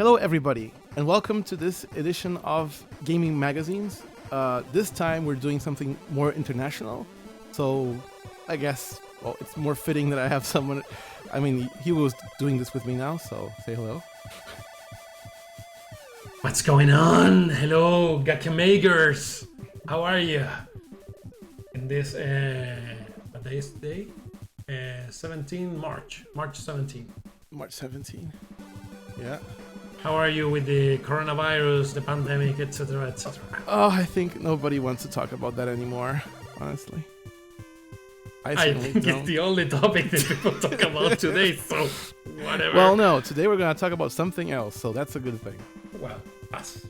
Hello everybody, and welcome to this edition of Gaming Magazines. This time we're doing something more international, so I guess, well, it's more fitting that I have someone. I mean, Hugo was doing this with me now, so say hello. What's going on? Hello, Gakemagers! How are you? In this, what day is today? 17 March 17. March 17. Yeah. How are you with the coronavirus, the pandemic, etc., etc.? Oh, I think nobody wants to talk about that anymore, honestly. I think it's the only topic that people talk about today, so whatever. Well, no, today we're going to talk about something else, so that's a good thing. Well, us.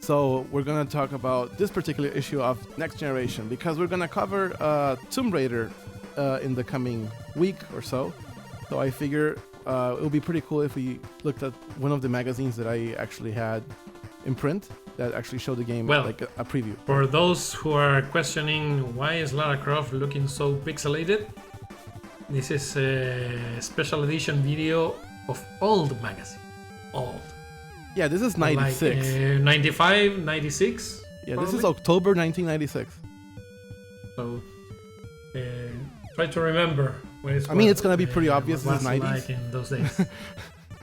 So we're going to talk about this particular issue of Next Generation, because we're going to cover Tomb Raider in the coming week or so. So I figure it would be pretty cool if we looked at one of the magazines that I actually had in print that actually showed the game, like a preview. For those who are questioning why is Lara Croft looking so pixelated, this is a special edition video of old magazine. Old. Yeah, this is 96. Like, 95, 96? Yeah, probably? This is October 1996. So, try to remember. I mean, it's gonna be pretty obvious. This is 90s. Like in those days.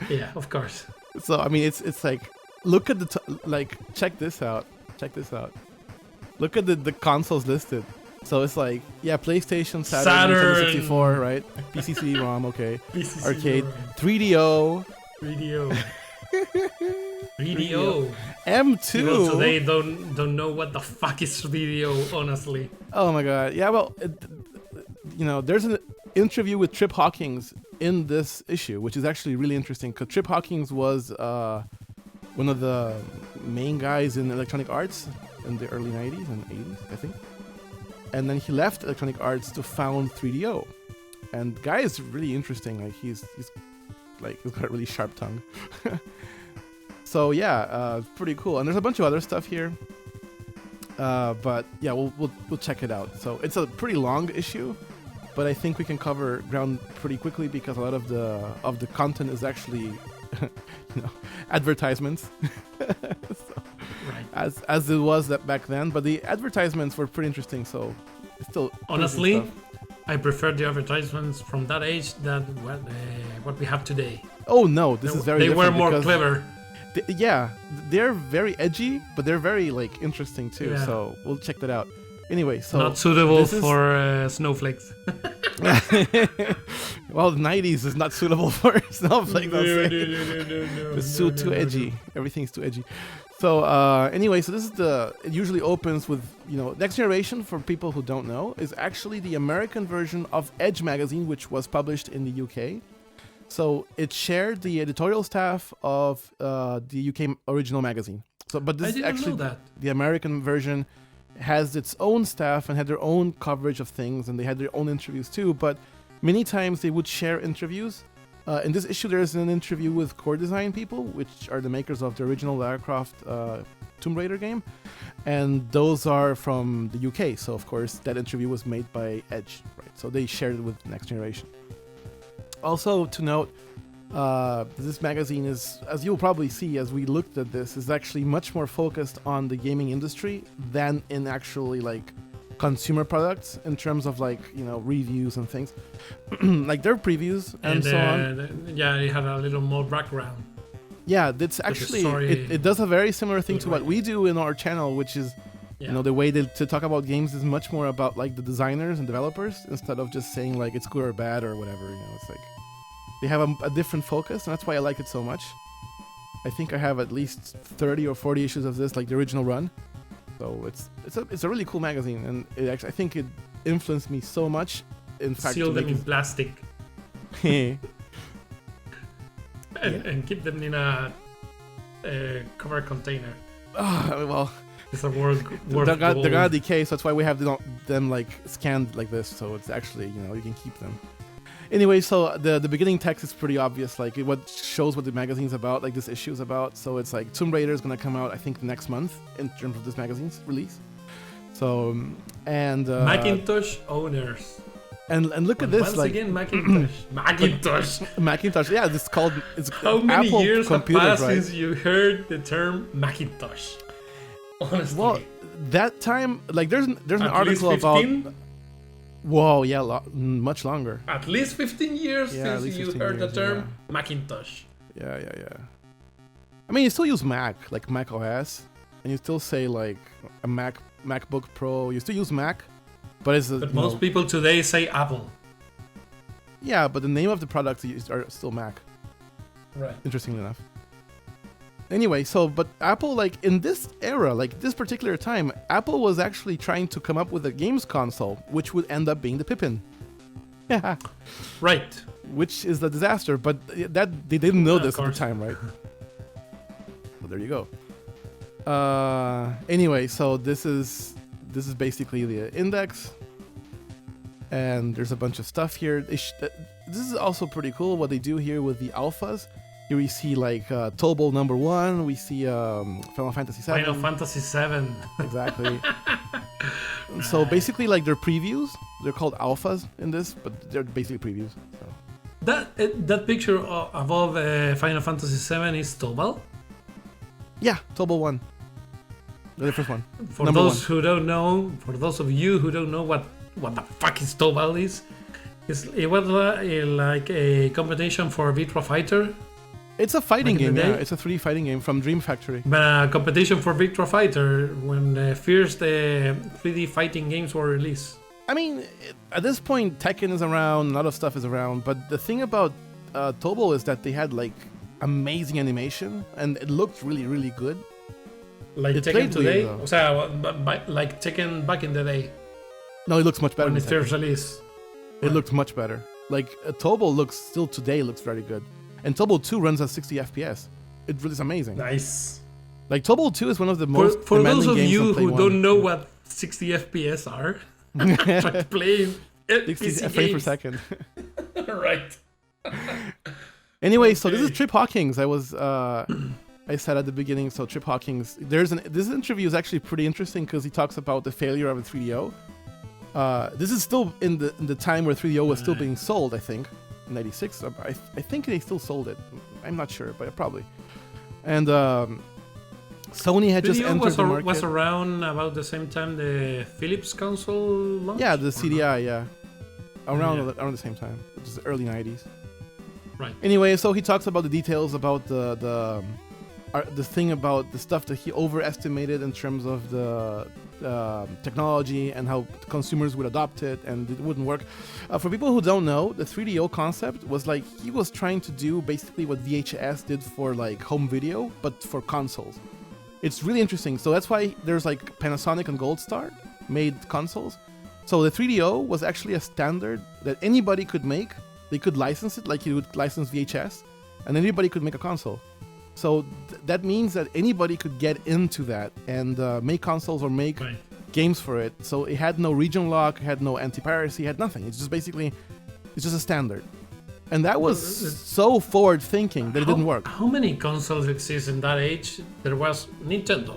Yeah, of course. So I mean, it's like, look at the check this out. Check this out. Look at the consoles listed. So it's like, yeah, PlayStation, Saturn, 64, right? PC CD-ROM, okay. PC Arcade, CD-ROM. 3DO. 3DO. M2. People today don't know what the fuck is 3DO, honestly. Oh my god. Yeah, well, there's an interview with Trip Hawkins in this issue, which is actually really interesting, because Trip Hawkins was one of the main guys in Electronic Arts in the early 90s and 80s, I think. And then he left Electronic Arts to found 3DO. And the guy is really interesting. Like he's got a really sharp tongue. So yeah, pretty cool. And there's a bunch of other stuff here. But yeah, we'll check it out. So it's a pretty long issue, but I think we can cover ground pretty quickly because a lot of the content is actually advertisements. So, right. As it was back then, but the advertisements were pretty interesting. So it's still honestly, I prefer the advertisements from that age than what we have today. Oh no, this is very. They were more clever. They're very edgy, but they're very interesting too. Yeah. So we'll check that out. Anyway, so not suitable for snowflakes. Well, the 90s is not suitable for snowflakes. No, it's too edgy. Everything's too edgy. So anyway, so this is it usually opens with, Next Generation, for people who don't know, is actually the American version of Edge magazine, which was published in the UK. So it shared the editorial staff of the UK original magazine. So, but this is actually the American version has its own staff and had their own coverage of things, and they had their own interviews too. But many times they would share interviews. In this issue, there's an interview with Core Design people, which are the makers of the original Lara Croft Tomb Raider game, and those are from the UK. So of course that interview was made by Edge, right? So they shared it with Next Generation. Also to note, this magazine is, as you'll probably see as we looked at this, is actually much more focused on the gaming industry than in actually consumer products in terms of reviews and things. Like their previews and so on. Yeah, it had a little more background. Yeah, it's actually, it does a very similar thing to what we do in our channel, which is, the way to talk about games is much more about the designers and developers instead of just saying it's good or bad or whatever. It's they have a different focus, and that's why I like it so much. I think I have at least 30 or 40 issues of this, the original run. So it's a really cool magazine, and it actually, I think it influenced me so much. In fact, seal them in plastic and keep them in a cover container. Well, it's a worth they're gonna decay, so that's why we have them scanned like this. So it's actually you can keep them. Anyway, so the beginning text is pretty obvious, what shows what the magazine's about, this issue is about. So it's Tomb Raider is going to come out, I think, next month in terms of this magazine's release. So, and... Macintosh owners. And look at this, Once like again, Macintosh. Macintosh. Macintosh. Yeah, it's How many Apple years have computers, passed right? since you heard the term Macintosh? Honestly. Well, that time, like there's an At article least about. 15? Whoa, yeah, much longer. At least 15 years Yeah, at since least you 15 heard the years, term Macintosh. Yeah. I mean, you still use Mac, like Mac OS, and you still say like a MacBook Pro. You still use Mac, but it's But most people today say Apple. Yeah, but the name of the products are still Mac. Right. Interestingly enough. Anyway, but Apple, like in this era, like this particular time, Apple was actually trying to come up with a games console, which would end up being the Pippin. Yeah. Right. Which is a disaster, but that they didn't know this at the course. time, right? Well, there you go. Anyway, so this is basically the index, and there's a bunch of stuff here. This is also pretty cool what they do here with the alphas. Here we see like Tobal number 1. We see Final Fantasy 7. Final Fantasy 7. Exactly. So basically, like they're previews. They're called alphas in this, but they're basically previews. So. That picture above Final Fantasy 7 is Tobal. Yeah, Tobal 1. The first one. For Number those 1. who don't know, for those of you who don't know what the fuck is Tobal is, it was like a competition for Virtua Fighter. It's a fighting Back in the game, yeah. day? It's a 3D fighting game from Dream Factory. But a competition for Virtua Fighter when the first 3D fighting games were released. I mean, at this point, Tekken is around, a lot of stuff is around, but the thing about Tobal is that they had like amazing animation, and it looked really, really good. Like It Tekken played today? weird, though. O sea, like Tekken back in the day No, it looks much better when than it first Tekken. released. It looked much better. Like, Tobal still today looks very good. And Tobal 2 runs at 60 FPS. It really is amazing. Nice. Like, Tobal 2 is one of the most For those demanding of games you on Play who 1. don't know what 60 FPS are, try to play 60 PC frames per games. second. Right. Anyway, so this is Okay. Trip Hawkins. I said at the beginning, so Trip Hawkins, this interview is actually pretty interesting because he talks about the failure of a 3DO. This is still in the time where 3DO was still being sold, I think, in '96. I think they still sold it. I'm not sure, but probably. And Sony had just Video entered the market. was around about the same time the Philips console launched? Yeah, the or CDI, yeah. Around Yeah. the same time, which is early '90s. Right. Anyway, so he talks about the details about the thing about the stuff that he overestimated in terms of the technology and how consumers would adopt it, and it wouldn't work. For people who don't know, the 3DO concept was like he was trying to do basically what VHS did for like home video, but for consoles. It's really interesting. So that's why there's like Panasonic and Gold Star made consoles. So the 3DO was actually a standard that anybody could make. They could license it like you would license VHS, and anybody could make a console. So that means that anybody could get into that and make consoles or make Right. games for it. So it had no region lock, had no anti-piracy, had nothing. It's just basically, it's just a standard. And that was so forward-thinking that it didn't work. How many consoles exist in that age? There was Nintendo,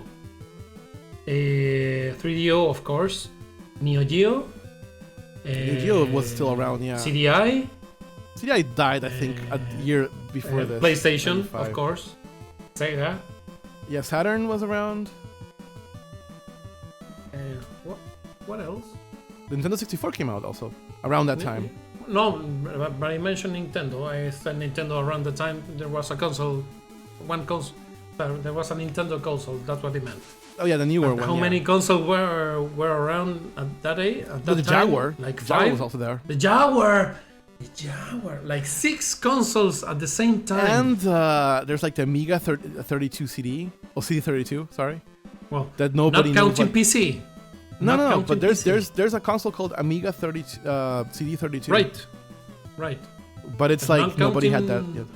3DO, of course, Neo Geo. Neo Geo was still around, yeah. CDI, CDI died, I think, a year before this. PlayStation, 95. of course, Sega. Yeah, Saturn was around. What else? The Nintendo 64 came out also around that time. No, but I mentioned Nintendo. I said Nintendo around the time there was a console, one console. There was a Nintendo console. That's what it meant. Oh yeah, the newer And one. how yeah. many consoles were around at that age? At that The time? Jaguar. Like The Jaguar 5. was also there. The Jaguar. The Jaguar. Like 6 consoles at the same time. And there's like the Amiga 32 CD. Oh, CD32, sorry. well, That nobody not knows counting what- PC. No, Not no, counting but PC. there's a console called Amiga 30 CD32. Right. But it's But like not nobody had that counting- yet.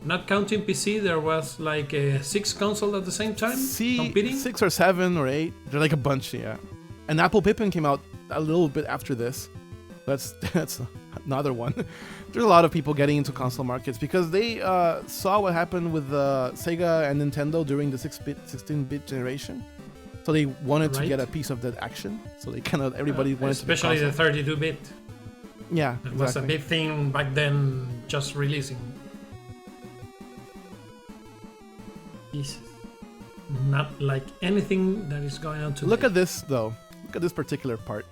Not counting PC, there was like 6 consoles at the same time competing. 6 or 7 or 8. They're like a bunch, yeah. And Apple Pippin came out a little bit after this. That's another one. There's a lot of people getting into console markets because they saw what happened with Sega and Nintendo during the 16-bit generation. So they wanted to Right. get a piece of that action. So they kind of everybody wanted Especially to the 32-bit. Yeah, It was a big thing back then, just releasing. Jesus. Not like anything that is going on today. Look at this, though. Look at this particular part.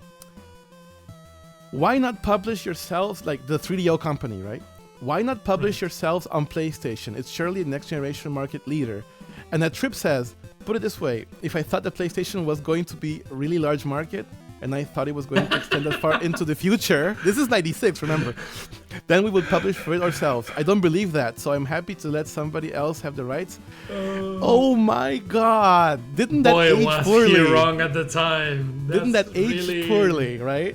Why not publish yourselves, like the 3DO company, right? Why not publish yourselves on PlayStation? It's surely the next generation market leader. And that Trip says, put it this way, if I thought the PlayStation was going to be a really large market, and I thought it was going to extend that far into the future, this is 96, remember, then we would publish for it ourselves. I don't believe that, so I'm happy to let somebody else have the rights. Oh my god! Didn't that age was poorly? he wrong at the time. Didn't that age poorly, right?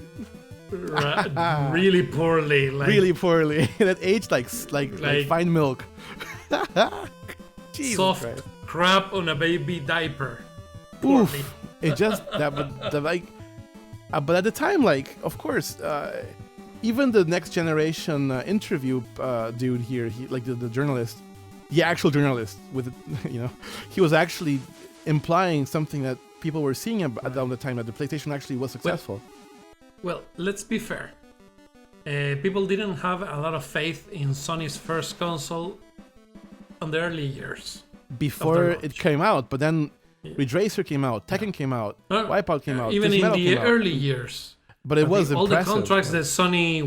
Really poorly. Like, really poorly. That aged like fine milk. Jesus soft Christ. crap on a baby diaper. Oof. It just that but like but at the time, like, of course, even the next generation interview dude here, he, like the journalist, the actual journalist with he was actually implying something that people were seeing at the time, that the PlayStation actually was successful. Well, let's be fair. People didn't have a lot of faith in Sony's first console on the early years. Before it came out, but then Ridge Racer came out, Tekken came out, Wipeout came out, even in the early years. But it was all impressive. the contracts that Sony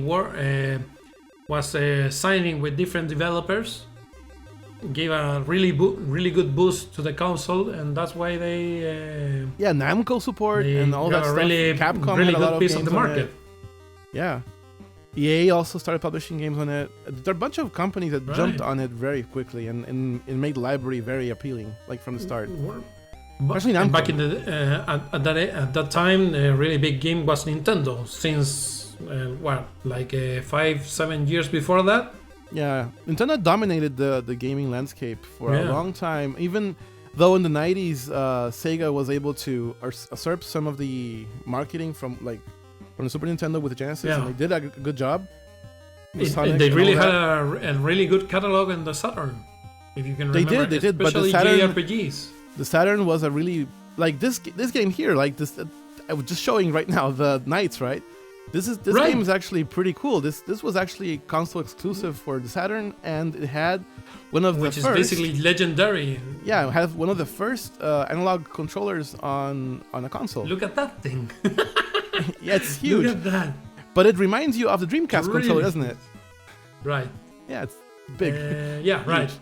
was signing with different developers gave a really good boost to the console, and that's why they Namco support and all that stuff. Capcom really had a lot good of piece games of the on market. it. Yeah. EA also started publishing games on it. There are a bunch of companies that jumped on it very quickly and made the library very appealing, like from the start. Especially Namco. Back in the at that time, a really big game was Nintendo. Since 5-7 years before that. Yeah, Nintendo dominated the gaming landscape for a long time. Even though in the 90s, Sega was able to usurp some of the marketing from the Super Nintendo with the Genesis, and they did a good job. They really had a really good catalog in the Saturn, if you can remember. They did, but the Saturn, JRPGs. The Saturn was a really this game here, like this. I was just showing right now the Knights, right? This game is actually pretty cool. This was actually console exclusive for the Saturn, and it had one of which is basically legendary. Yeah, it had one of the first analog controllers on a console. Look at that thing. Yeah, it's huge. Look at that. But it reminds you of the Dreamcast controller, doesn't it? Right. Yeah, it's big. Right.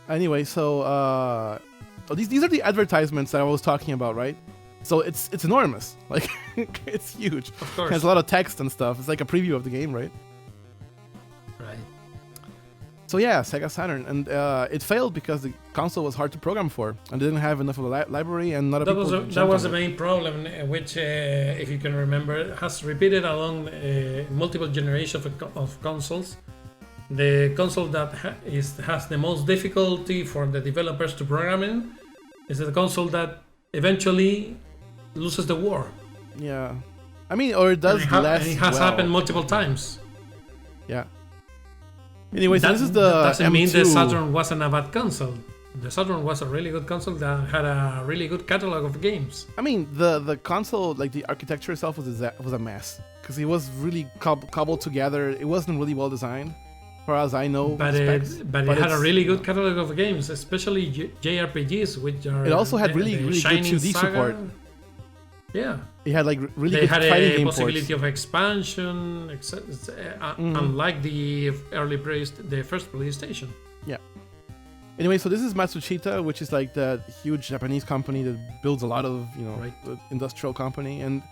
Anyway, so these are the advertisements that I was talking about, right? So it's enormous. Like, it's huge. Of course. It has a lot of text and stuff. It's like a preview of the game, right? Right. So yeah, Sega Saturn, and it failed because the console was hard to program for and didn't have enough of a library, and not a people. That was the main problem, which, if you can remember, has repeated along multiple generations of consoles. The console that has the most difficulty for the developers to program in is the console that eventually loses the war. Yeah, I mean, or it does less. It has happened multiple times. Yeah. Anyway, so this is the that doesn't M2. mean the Saturn wasn't a bad console. The Saturn was a really good console that had a really good catalog of games. I mean, the console, like the architecture itself, was a mess because it was really cobbled together. It wasn't really well designed, as far as I know. But it had a really good catalog of games, especially JRPGs, which are. It also had really good Shining 2D Saga. support. Yeah. It had like really they good had fighting a game possibility ports. of expansion, unlike the first PlayStation. Yeah. Anyway, so this is Matsuchita, which is like that huge Japanese company that builds a lot of, industrial company, and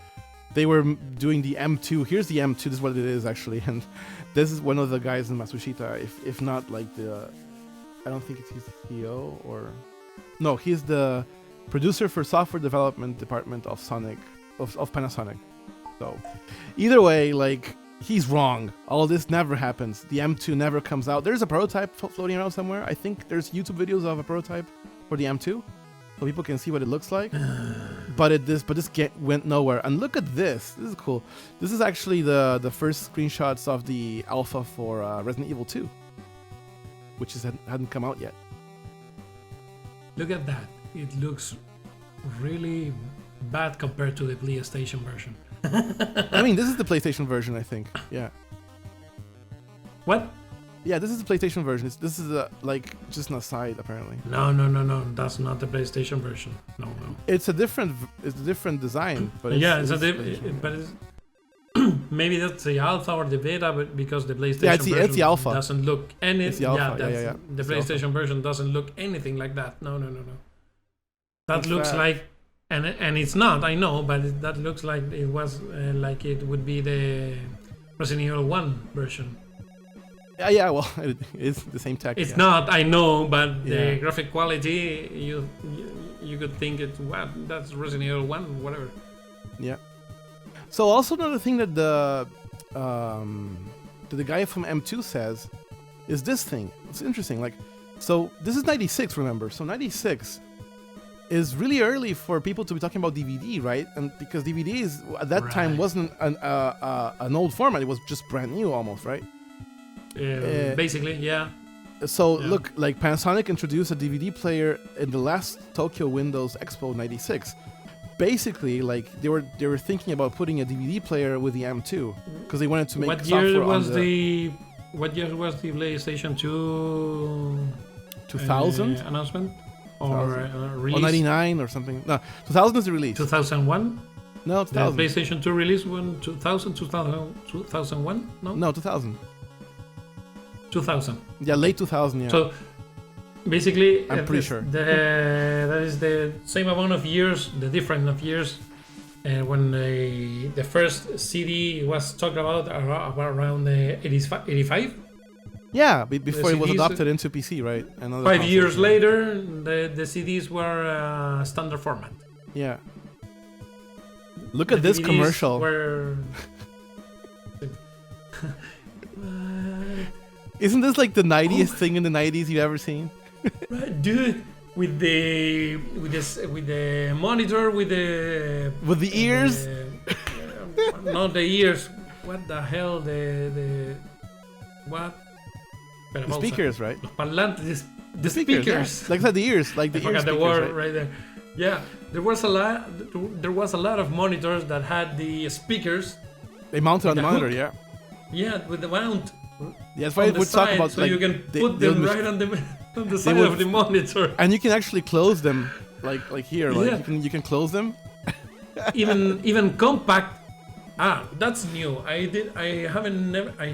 they were doing the M2. Here's the M2. This is what it is actually, and this is one of the guys in Matsuchita. If not like I don't think he's the CEO or no, he's the producer for software development department of Panasonic. So either way, like, he's wrong. All this never happens. The M2 never comes out. There's a prototype floating around somewhere. I think there's YouTube videos of a prototype for the M2, so people can see what it looks like. But this went nowhere. And look at this. This is cool. This is actually the first screenshots of the alpha for Resident Evil 2, which hadn't come out yet. Look at that. It looks really bad compared to the PlayStation version. I mean, this is the PlayStation version, I think. Yeah. What? Yeah, this is the PlayStation version. This is like just an aside, apparently. No. That's not the PlayStation version. No. It's a different design, but it's maybe that's the alpha or the beta, but because the PlayStation version it's the alpha. doesn't look any. It's the alpha. The It's PlayStation version doesn't look anything like that. No. That It's looks bad. like, and it's not. I know, but that looks like it was like it would be the Resident Evil 1 version. Yeah. Well, it is the same tech. It's yeah. not. I know, but the Yeah. graphic quality, you could think it's what that's Resident Evil 1, whatever. Yeah. So also another thing that the guy from M2 says is this thing. It's interesting. Like, so this is 96, remember? So 96 is really early for people to be talking about DVD, right? And because DVDs at that time Right. wasn't an old format; it was just brand new, almost, right? Basically, yeah. So Yeah. look, like Panasonic introduced a DVD player in the last Tokyo Windows Expo '96. Basically, like they were thinking about putting a DVD player with the M2 because they wanted to make What software year on was the What year was the PlayStation 2 2000 announcement or 2000. release? or 99 or something. No, 2000 is the release. 2001. No, The 2000. PlayStation 2 release when 2001? No, 2000. 2000. Yeah, late 2000. Yeah. So basically, I'm pretty sure. that is the same amount of years, the difference of years, when the first CD was talked about around 85. Yeah, before it was CDs adopted into PC, right? And other 5 consoles, years yeah. later, the CDs were standard format. Yeah. Look at The this DVDs commercial. Were... Isn't this like the 90th thing in the 90s you've ever seen? Right, dude, with the monitor, with the ears? Not the ears. What the hell? The what? The speakers, right? Los parlantes, the speakers. speakers. Yeah. Like I said, the ears, like the I ear forgot the speakers, word right there. Yeah, there was a lot of monitors that had the speakers. They mounted on the the monitor, hook. yeah. Yeah, with the mount. Yeah, that's why on the we talk side, about so like you can they- put they them would- right on the side would- of the monitor. and you can actually close them, like here, like Yeah. you can close them. even compact. That's new. I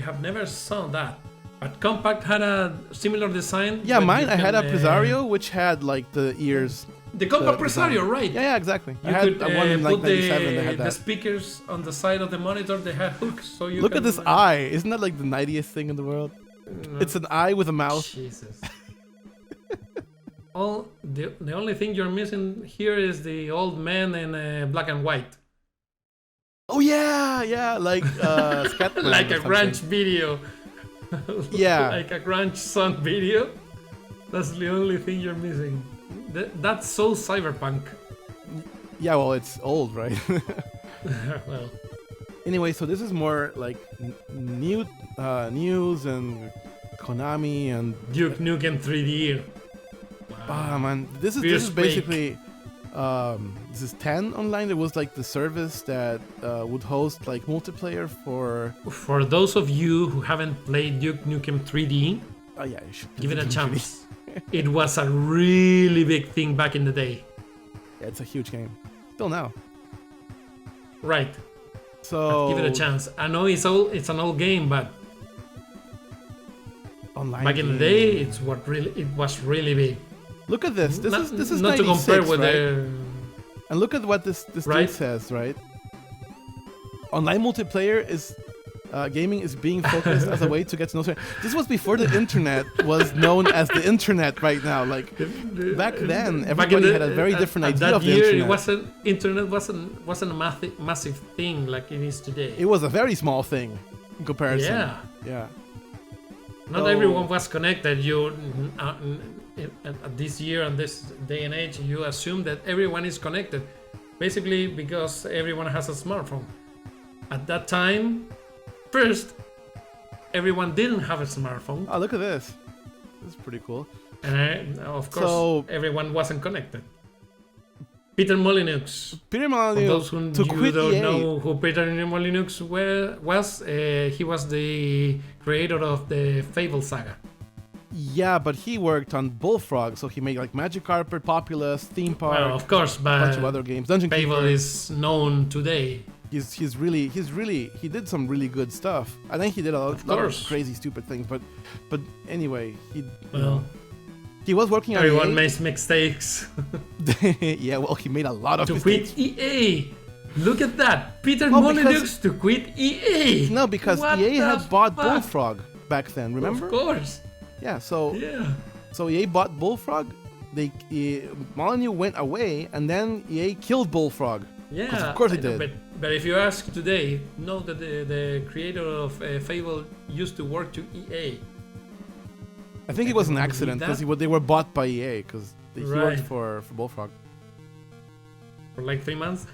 have never saw that. But compact had a similar design. Yeah, but mine. you I had a can, Presario which had like the ears. The compact the Presario, design. right? Yeah, exactly. I You had could one in like put 97 that had the that. speakers on the side of the monitor. They had hooks, so you Look can at this eye. Isn't that like the 90th thing in the world? It's an eye with a mouth. Jesus. The only thing you're missing here is the old man in black and white, Oh yeah, like Scatman like or a something. grunge video. Yeah. Like a grunge song video. That's the only thing you're missing. That's so cyberpunk. Yeah, well, it's old, right? Well, Anyway, so this is more like news and Konami and Duke Nukem 3D. man, this is Fierce basically this is 10 online. It was like the service that would host like multiplayer for. For those of you who haven't played Duke Nukem 3D, Oh yeah, you should give it a play chance. It was a really big thing back in the day. Yeah, it's a huge game. Still now. Right. So Give it a chance. I know it's an old game, but online back in the game. day, it was really big. Look at this. This is not to 96, compare with right? And look at what this Right. dude says, right? Online multiplayer is gaming is being focused as a way to get to know. This was before the internet was known as the internet right now. Like back then, everybody had a very different idea that of the year, internet. Internet wasn't a massive thing like it is today. It was a very small thing in comparison. Yeah. Yeah. Not So- everyone was connected. At this year and this day and age, you assume that everyone is connected, basically because everyone has a smartphone. At that time, first, everyone didn't have a smartphone, Oh, look at this. This is pretty cool. and of course, So- everyone wasn't connected. Peter Molyneux. Peter For Molyneux those who to you quit don't EA. know who Peter Molyneux was, he was the creator of the Fable saga. Yeah, but he worked on Bullfrog, so he made like Magic Carpet, Populous, Theme Park, Well, of course, a bunch of but other games. Dungeon Fable Keeper. is known today. He's really he did some really good stuff. I think he did a lot of crazy stupid things, but anyway, he was working on Everyone EA. makes mistakes. Yeah, well, he made a lot of To mistakes. quit EA. Look at that. Peter Oh, Molyneux to quit EA. No, because What EA the had bought fuck? Bullfrog back then. Remember? Of course. Yeah. So Yeah. EA bought Bullfrog. Molyneux went away, and then EA killed Bullfrog. Yeah. Of course he did. But if you ask today, know that the creator of Fable used to work to EA. I think it was an Everyone accident believe because they were bought by EA because he worked Right. for Bullfrog. For like 3 months.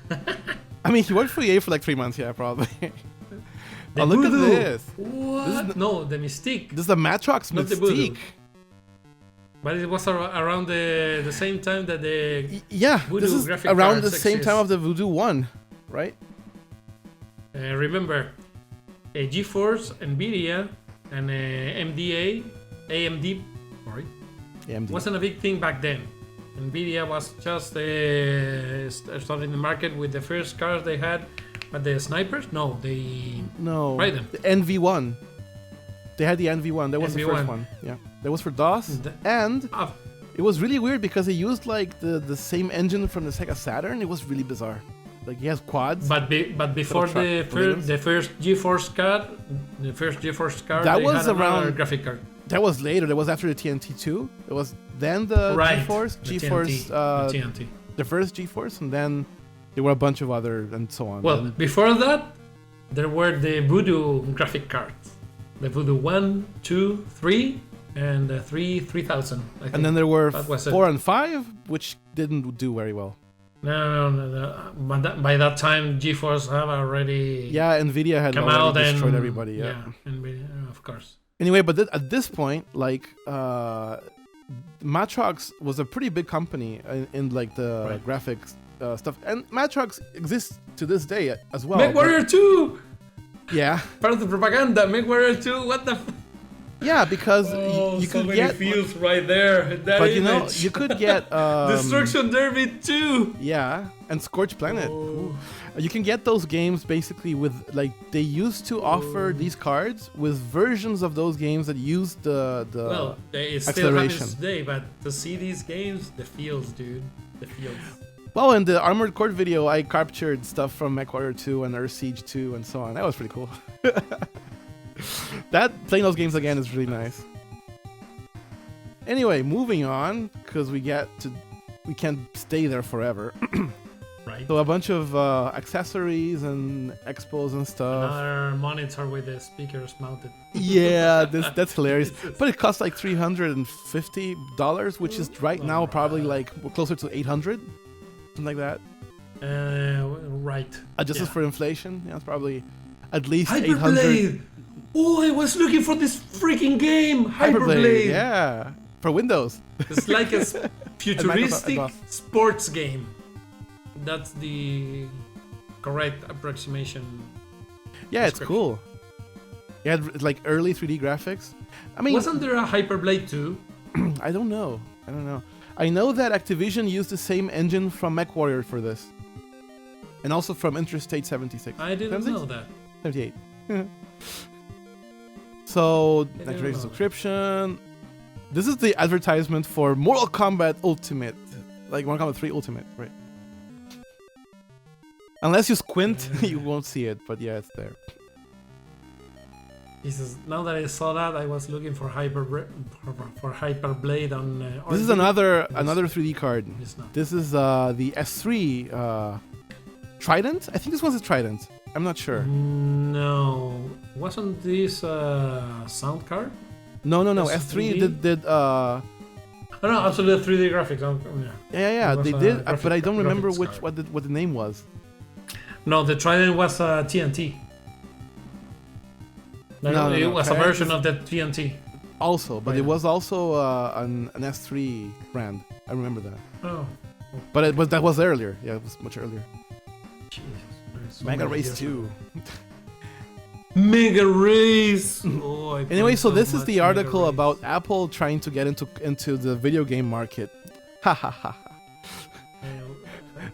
I mean, he worked for EA for like 3 months. Yeah, probably. The Oh, look at Voodoo. this. What? No, the Mystique. This is the Matrox Not the Voodoo. Mystique. But it was around the same time that the Yeah, Voodoo this is graphic around the cards same time exist. of the Voodoo 1, right? remember GeForce, Nvidia, and AMD. Sorry, AMD. wasn't a big thing back then. Nvidia was just starting the market with the first cars they had. But the snipers? No, they No, Raiden. the NV1. They had the NV1. That was the first NV1. one. Yeah, that was for DOS, and Ah, it was really weird because they used like the same engine from the Sega Saturn. It was really bizarre. Like he has quads. but before truck Williams. the first GeForce card, That they was had another around- graphic card. That was later. That was after the TNT2. It was then the Right, GeForce, the GeForce, TNT, the TNT. the first GeForce, and then there were a bunch of other and so on. Well, And before that, there were the Voodoo graphic cards. The Voodoo 1, 2, 3, and 3000. I think. and then there were That was it. 4 and 5, which didn't do very well. No. By that time, GeForce have already Yeah, Nvidia had come already out destroyed and everybody. Yeah. Nvidia, of course. Anyway, but at this point, like Matrox was a pretty big company in like the Right. graphics stuff, and Matrox exists to this day as well. Mech but- Warrior 2! Yeah, Part of the propaganda, Mech Warrior 2, what the f- yeah, because Oh, you so could many get, feels right there. That but you know, image. you could get Destruction Derby 2! Yeah, and Scorch Planet. Oh. Ooh. You can get those games basically with like they used to offer these cards with versions of those games that used the Well, it still acceleration. happens today, but to see these games, the feels, dude. The feels. Well, in the Armored Core video, I captured stuff from MechWarrior 2 and Earth Siege 2 and so on. That was pretty cool. Playing those games again is really nice. Anyway, moving on, because we can't stay there forever. Right. So a bunch of accessories and expos and stuff. Another monitor with the speakers mounted. Yeah, that's hilarious. But it costs like $350, which is right now probably like closer to $800, something like that. Right. Adjusted Yeah. for inflation, yeah, it's probably at least $800. Hyperblade! Oh, I was looking for this freaking game! Hyperblade! Yeah, for Windows. It's like a futuristic DOS. sports game. That's the correct approximation. Yeah, it's description. cool. Yeah, it's like early 3D graphics. I mean, Wasn't there a Hyperblade 2? I don't know. I know that Activision used the same engine from MechWarrior for this. And also from Interstate 76. I didn't 76? know that. 78. So, I didn't Activision know. subscription. This is the advertisement for Mortal Kombat Ultimate. Like Mortal Kombat 3 Ultimate, right? Unless you squint, you won't see it, but yeah, it's there. Jesus, now that I saw that, I was looking for Hyperblade on. This is Origin. another 3D card. It's not. This is the S3 Trident. I think this one's a Trident. I'm not sure. No, wasn't this sound card? No. S3D? S3 did Oh no, absolute 3D graphics. yeah. It was They a did, graphic- but I don't remember graphics card. what the name was. No, the Trident was TNT. No, It was a Trident version is- of the TNT. Also, but Right. it was also an S3 brand. I remember that. Oh, But that was earlier. Yeah, it was much earlier. Jesus, Mega Race 2. Mega Race. Oh, Anyway, so this is the article about Apple trying to get into the video game market. Ha ha ha.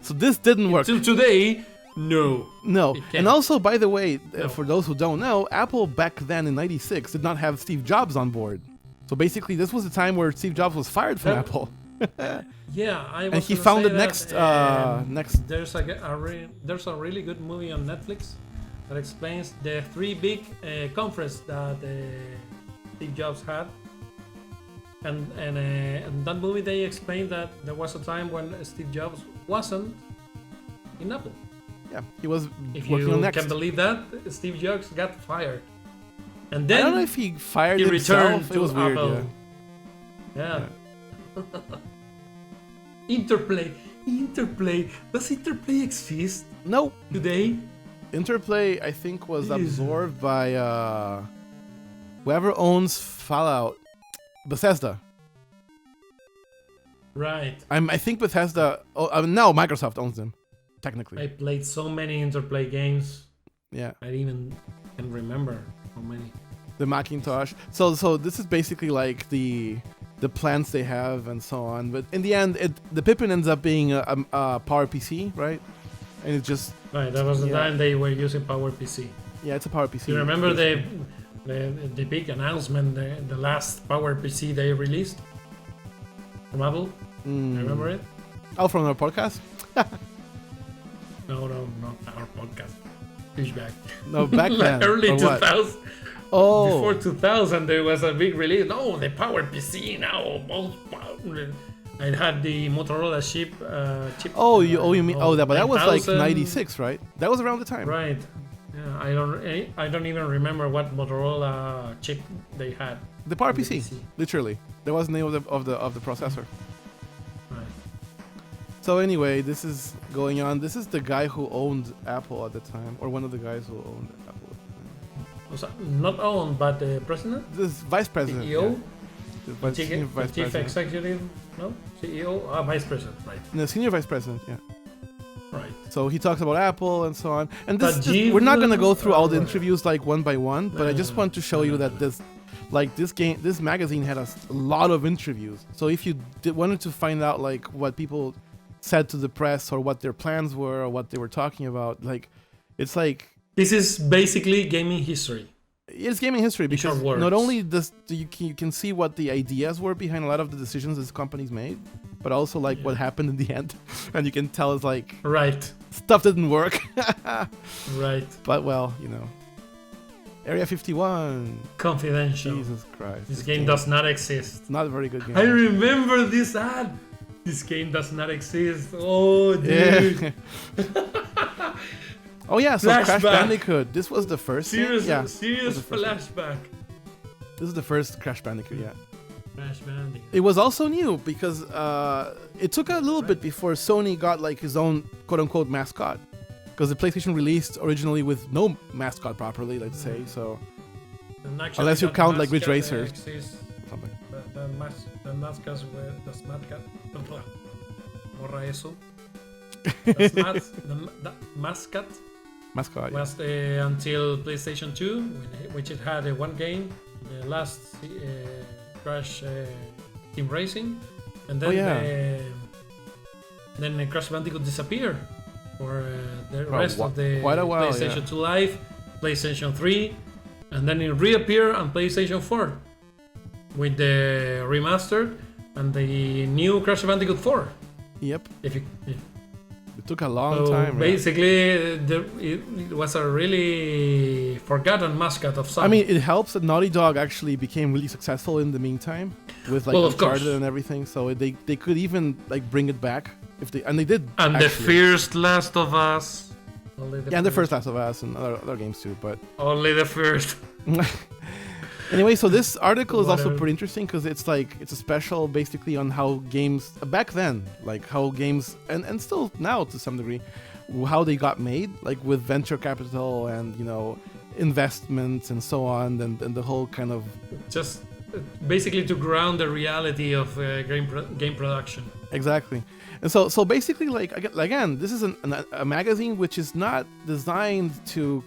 So this didn't work. Till today, no. No. And also, by the way, for those who don't know, Apple back then in '96 did not have Steve Jobs on board. So basically, this was the time where Steve Jobs was fired from Apple. Yeah, and he founded next. There's there's a really good movie on Netflix that explains the three big conferences that Steve Jobs had. And in that movie, they explained that there was a time when Steve Jobs wasn't in Apple. Yeah, he was if working on next. If you can believe that, Steve Jobs got fired. And then I don't know if he fired he himself. Returned it was to weird. Apple. Yeah. Interplay. Does Interplay exist? No. Today? Interplay, I think, was absorbed by whoever owns Fallout, Bethesda. Right. I think Bethesda. No, Microsoft owns them, technically. I played so many Interplay games. Yeah. I even can remember how many. The Macintosh. So this is basically like the plans they have and so on. But in the end, the Pippin ends up being a Power PC, right? And it just right. That was the time they were using Power PC. Yeah, it's a Power PC. You remember the big announcement, the last Power PC they released from Apple? Remember it? Oh, from our podcast? No, not our podcast. Fishback. No, back then. Early 2000s. Oh. Before 2000, there was a big release. No, the Power PC now. I had the Motorola chip. Oh, you mean? Oh, but that was like '96, right? That was around the time. Right. Yeah, I don't even remember what Motorola chip they had. The Power PC, literally. That was the name of the processor. Right. So anyway, this is going on. This is the guy who owned Apple at the time, or one of the guys who owned Apple. Not owned, but the president. This vice president. CEO. Yeah. The chief executive. No, CEO. Vice president. Right. No, senior vice president. Yeah. Right. So he talks about Apple and so on. And we're not gonna go through all the interviews like one by one, but I just want to show you that this magazine had a lot of interviews. So if you wanted to find out like what people said to the press or what their plans were or what they were talking about, like it's like this is basically gaming history. It's gaming history because not only you can see what the ideas were behind a lot of the decisions this company's made, but also like what happened in the end, and you can tell it's like stuff didn't work. Right. But well, Area 51. Confidential. Jesus Christ. This game does not exist. It's not a very good game. I remember this ad. This game does not exist. Oh, dude. Yeah. Oh yeah, so flashback. Crash Bandicoot. This was the first. Serious flashback. This is the first Crash Bandicoot. Yeah. Crash Bandicoot. It was also new because it took a little bit before Sony got like his own quote-unquote mascot, because the PlayStation released originally with no mascot properly, let's say. So unless you count like Ridge Racer. Something. The mascots were the mascot. Mascot was until PlayStation 2, which it had one game, the last Crash Team Racing, and then then Crash Bandicoot disappeared for the rest of the PlayStation 2 Live, PlayStation 3, and then it reappeared on PlayStation 4 with the remastered and the new Crash Bandicoot 4. Yep. It took a long time. Basically, it was a really forgotten mascot of Sony. I mean, it helps that Naughty Dog actually became really successful in the meantime with like Uncharted and everything. So they could even like bring it back if they did. And actually. The first Last of Us. And the first Last of Us and other games too, but only the first. Anyway, so this article is also pretty interesting because it's a special basically on how games back then, like how games and still now to some degree, how they got made, like with venture capital and investments and so on, and the whole kind of just basically to ground the reality of game production. Exactly. And so basically, like again, this is a magazine which is not designed to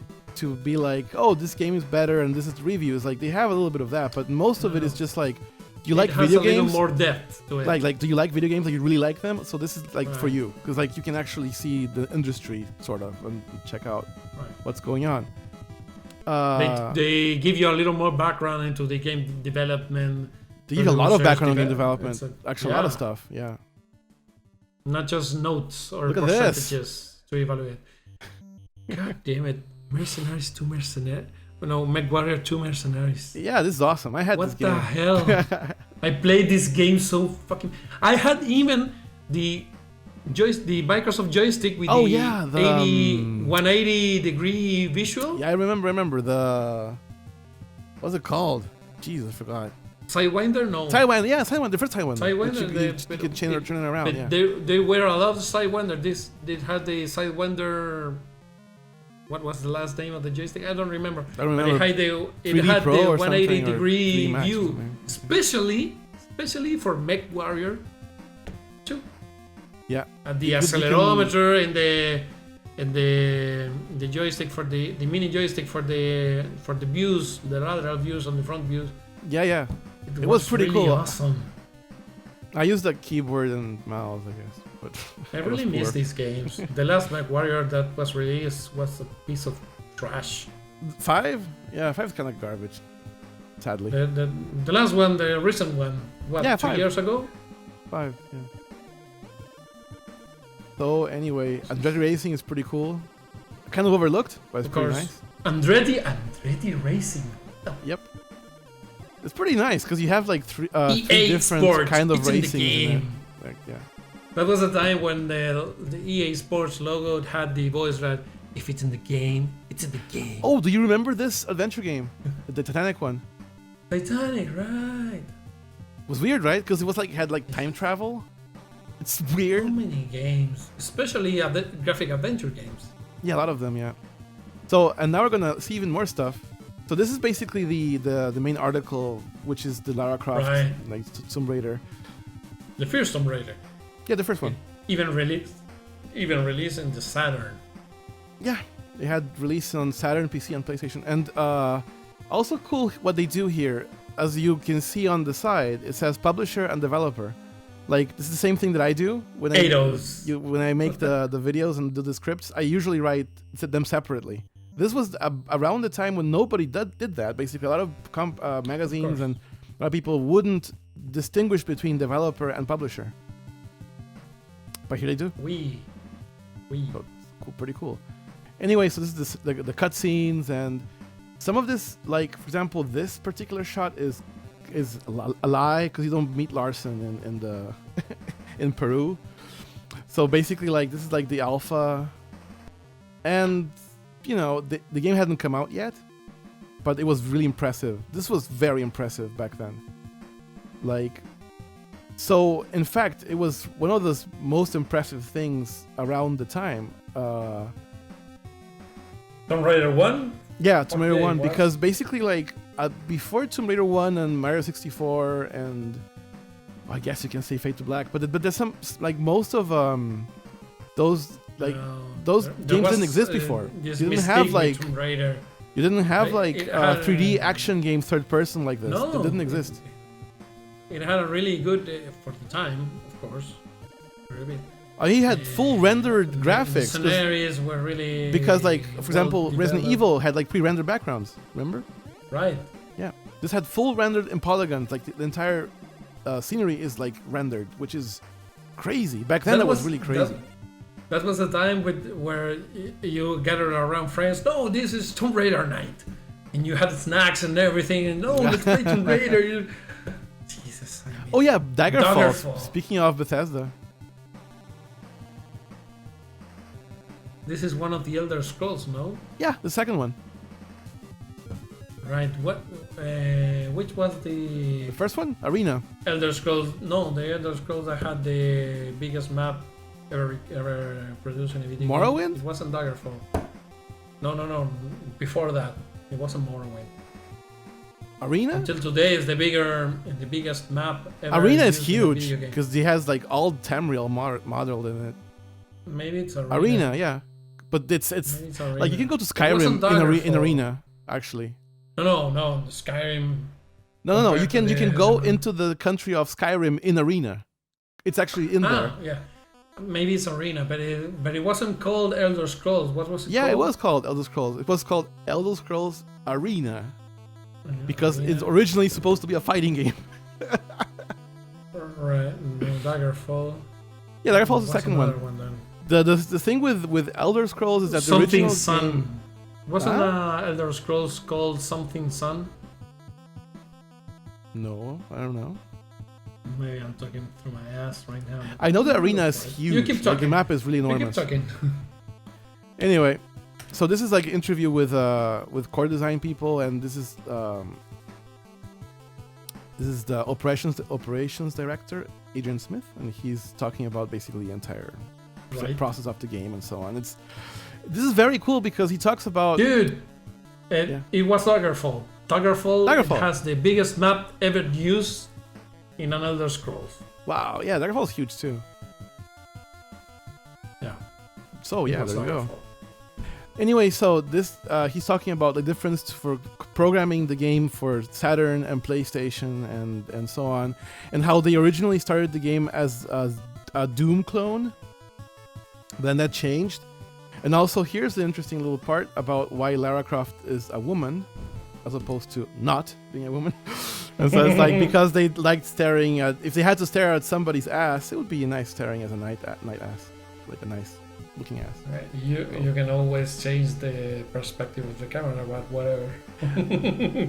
be like, oh, this game is better and this is the reviews. Like they have a little bit of that, but most of it is just like, do you like video games? It has a little more depth to it. Like, do you like video games? Like, you really like them? So this is like for you, because like you can actually see the industry sort of and check out what's going on. They give you a little more background into the game development. They give a lot of background on game development. Actually, a lot of stuff. Yeah. Not just notes or percentages to evaluate. God damn it! Mercenaries 2 Mercenaries. No, MechWarrior 2 Mercenaries. Yeah, this is awesome. I had this game. What the hell? I played this game so fucking... I had even the Microsoft joystick with 180 degree visual. Yeah, I remember the... What's it called? Jeez, I forgot. Sidewinder? No. Sidewinder, yeah, Sidewinder, the first Sidewinder. Sidewinder. You could turn it around, yeah. They were a lot of Sidewinder. They had the Sidewinder... What was the last name of the joystick? I don't remember. But it had the 180 degree view, especially for MechWarrior 2. Yeah. And the accelerometer and the joystick for the mini joystick for the views, the lateral views on the front views. Yeah. It was pretty really cool. Awesome. I used the keyboard and mouse, I guess. But I really miss these games. The last MechWarrior that was released was a piece of trash. 5? Yeah, 5 is kind of garbage. Sadly. The last one, the recent one, 2 years ago? 5, yeah. So anyway, Andretti Racing is pretty cool. Kind of overlooked, but it's pretty nice. Andretti Racing. Yep. It's pretty nice because you have like three different Sports. kind of it's racing. In the game. Like, yeah. That was the time when the EA Sports logo had the voice that if it's in the game, it's in the game. Oh, do you remember this adventure game? The Titanic one. Titanic, right. It was weird, right? Because it was like had like time travel. It's weird. So many games, especially graphic adventure games. Yeah, a lot of them, yeah. So, and now we're gonna see even more stuff. So this is basically the main article, which is the Lara Croft, like Tomb Raider. The first Tomb Raider. Yeah, the first one. Even released in the Saturn. Yeah, they had released on Saturn, PC, and PlayStation. And also cool what they do here. As you can see on the side, it says publisher and developer. Like, this is the same thing that I do when I make the videos and do the scripts. I usually write them separately. This was around the time when nobody did that. Basically, a lot of magazines and a lot of people wouldn't distinguish between developer and publisher. But here they do. So cool, pretty cool. Anyway, so this is the cutscenes, and some of this, like for example, this particular shot is a lie because you don't meet Larson in the in Peru. So basically, like this is like the alpha, and you know the game hadn't come out yet, but it was really impressive. This was very impressive back then. Like, so in fact, it was one of the most impressive things around the time. Tomb Raider 1? Yeah, Tomb Raider 1, because basically like before Tomb Raider 1 and Mario 64 and I guess you can say Fade to Black, but there's some like most of those like those games didn't exist before. You didn't have like Tomb Raider. You didn't have like 3D action game third person like this. No, it didn't exist. It had a really good for the time, of course. He had full rendered graphics. The scenarios were really because like for example, Resident Evil had like pre-rendered backgrounds. Remember? Right. Yeah. This had full rendered in polygons. Like the entire scenery is like rendered, which is crazy. Back then, that was really crazy. That was the time where you gathered around friends. No, this is Tomb Raider night, and you had snacks and everything. And no, let's play Tomb Raider. Jesus. I mean, oh yeah, Daggerfall. Speaking of Bethesda. This is one of the Elder Scrolls, no? Yeah, the second one. Right. What? Which was the first one? Arena. Elder Scrolls. No, the Elder Scrolls that had the biggest map ever produced in a video game. Morrowind? It wasn't Daggerfall. No. Before that, it wasn't Morrowind. Arena? Until today, is the biggest map ever. Arena is used in a huge video game. because he has like all Tamriel modeled in it. Maybe it's Arena. Arena, yeah, but it's Maybe it's Arena. like you can go to wasn't Skyrim in Daggerfall. Arena actually. No, Skyrim. No. You compared to can the- go into the country of Skyrim in Arena. It's actually in there. Yeah. Maybe it's Arena, but it wasn't called Elder Scrolls. What was it Yeah, called? it was called Elder Scrolls. It was called Elder Scrolls Arena because Arena. it's originally supposed to be a fighting game. Right, no, Daggerfall. Yeah, Daggerfall's the What's second another one. then? The thing with Elder Scrolls is that the Something original Sun. game, Wasn't Huh? Elder Scrolls called Something Sun? No, I don't know. Maybe I'm talking through my ass right now. I know the arena is huge. You keep Like, the talking. map is really You keep enormous. talking. Anyway, so this is like an interview with core design people, and this is the operations director, Adrian Smith, and he's talking about basically the entire Right. process of the game and so on. This is very cool because he talks about Dude, Yeah. it was Daggerfall. Daggerfall has the biggest map ever used in an Elder Scrolls. wow, yeah, Daggerfall's huge too. Yeah. So It yeah, was there you go. Daggerfall. Anyway, so this he's talking about the difference for programming the game for Saturn and PlayStation and so on, and how they originally started the game as a Doom clone. Then that changed, and also here's the interesting little part about why Lara Croft is a woman, as opposed to not being a woman. And so it's like because they liked staring at. If they had to stare at somebody's ass, it would be nice staring as a night ass, like a nice looking ass. Right. You can always change the perspective of the camera, but whatever.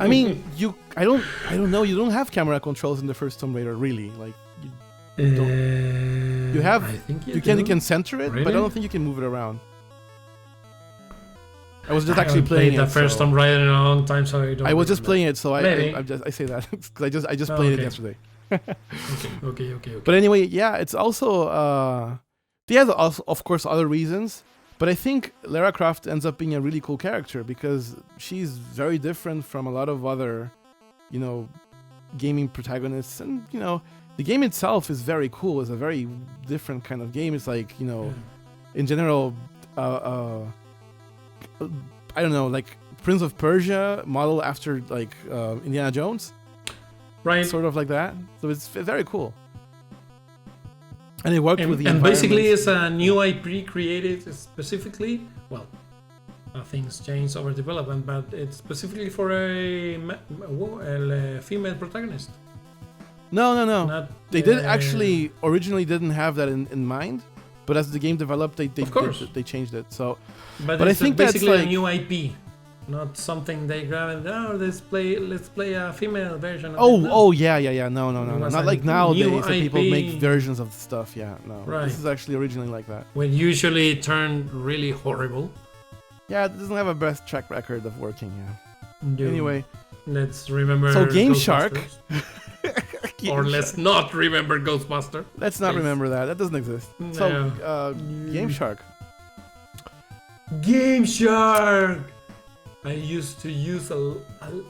I mean, I don't know. You don't have camera controls in the first Tomb Raider, really. Like, you have. I think you can center it, but I Really? don't think you can move it around. I was just I actually haven't playing played it. the first so- Tomb Raider in a long time, so I don't. I was just remember. playing it, so Maybe. I say that because I just Oh, played it okay. yesterday. Okay. But anyway, yeah, it's also they have also, of course, other reasons. But I think Lara Croft ends up being a really cool character because she's very different from a lot of other, gaming protagonists. And, the game itself is very cool. It's a very different kind of game. It's like, in general, I don't know, like Prince of Persia model after like Indiana Jones. Right. Sort of like that. So it's very cool. And it worked with the And basically, environments. it's a new IP created specifically. Well, things change over development, but it's specifically for a female protagonist. No. Not, They actually originally didn't have that in mind, but as the game developed, Of course. they changed it. So, But I it's think that's basically like- a new IP, not something they grab and let's play a female version. Of it. oh yeah. No. It was Not a like new nowadays that people IP. make versions of stuff. Yeah, no. Right. This is actually originally like that. When usually turned really horrible. Yeah, it doesn't have a best track record of working. Yeah. Dude, Anyway, let's remember. So Game Shark- Ghostbusters. Or let's not remember Ghostbuster. let's not please. remember that. That doesn't exist. No. So, Game Shark. Game Shark. I used to use a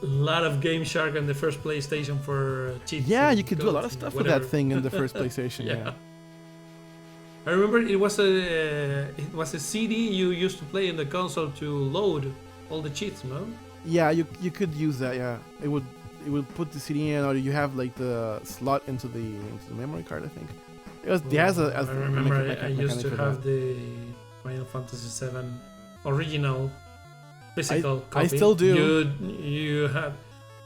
lot of Game Shark on the first PlayStation for cheats. Yeah, and you could do a lot of codes and stuff with that whatever. thing in the first PlayStation. Yeah. I remember it was a CD you used to play in the console to load all the cheats, no? Yeah, you could use that. Yeah, it would put the CD in, or you have like the slot into the memory card. I think it was. It has a. I remember I used to mechanic for have that. the Final Fantasy VII original physical I copy. still do. You have.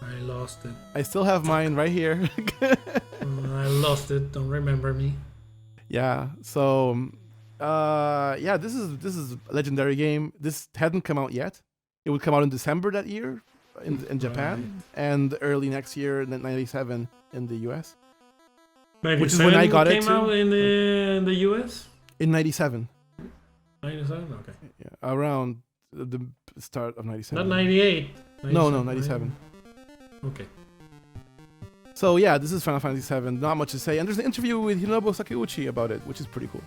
I lost it. I still have mine right here. I lost it. Don't remember me. Yeah. So, yeah, this is a legendary game. This hadn't come out yet. It would come out in December that year in Japan, and early next year, in '97 in the US. Which is when I got it came too. out in the US. In '97, 97. Okay. yeah, around the start of '97. Not 98. No, 97. Okay. So yeah, this is Final Fantasy VII. Not much to say. And there's an interview with Hironobu Sakeuchi about it, which is pretty cool.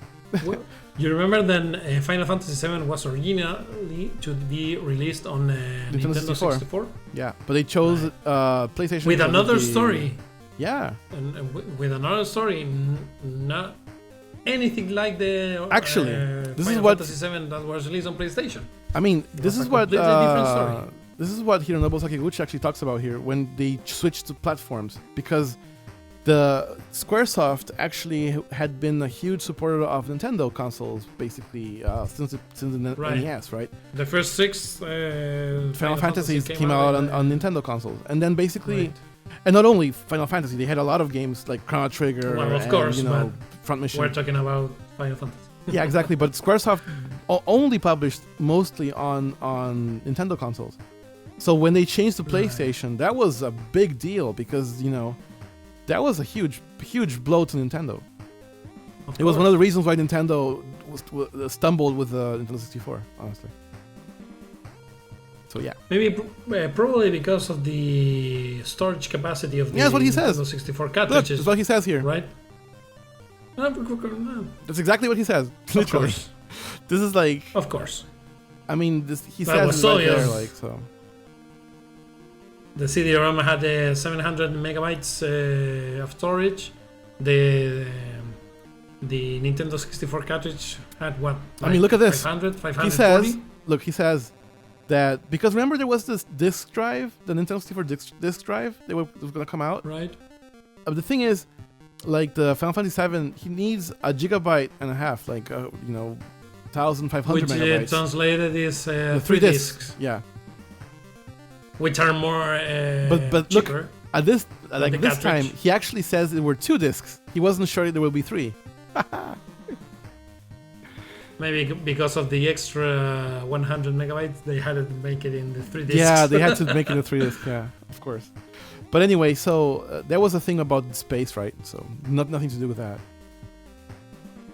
Well, you remember then Final Fantasy VII was originally to be released on Nintendo 64? Yeah, but they chose PlayStation with because of another the- story. Yeah, And with another story, not anything like the Actually, this is Final what- Fantasy VII that was released on PlayStation. I mean, this was is a what completely different story. this is what Hironobu Sakaguchi actually talks about here when they switched to platforms, because the Squaresoft actually had been a huge supporter of Nintendo consoles, basically since the Right. NES, right? The first 6 Final Fantasies came out on Nintendo consoles, and then basically, Right. and not only Final Fantasy, they had a lot of games like Chrono Trigger, Well, of and, course, you know, Front Mission. We're talking about Final Fantasy. Yeah, exactly. But Squaresoft only published mostly on Nintendo consoles. So when they changed to PlayStation, that was a big deal because that was a huge blow to Nintendo. It was one of the reasons why Nintendo stumbled with the Nintendo 64, honestly. So yeah. Maybe probably because of the storage capacity of the Yeah, that's what he Nintendo says. 64 Look, cartridges. that's what he says here. Right? That's exactly what he says. Of Literally. course. This is like, Of course. I mean, he That says was it right there, obvious. like, so. The CD-ROM had 700 megabytes of storage. The Nintendo 64 cartridge had what? I mean, look at this. 500, 540? He says that because remember there was this disc drive, the Nintendo 64 disc drive that was going to come out. Right. The thing is, like the Final Fantasy VII, he needs 1.5 gigabytes, like 1,500 Which megabytes. translated is The 3 discs, yeah. which are more But look, cheaper. At this the this time, cartridge. he actually says there were 2 discs. He wasn't sure there will be 3. Maybe because of the extra 100 megabytes, they had to make it in the 3 discs. Yeah, they had to make it a 3 disc. Yeah, of course. But anyway, so there was a thing about space, right? So nothing to do with that.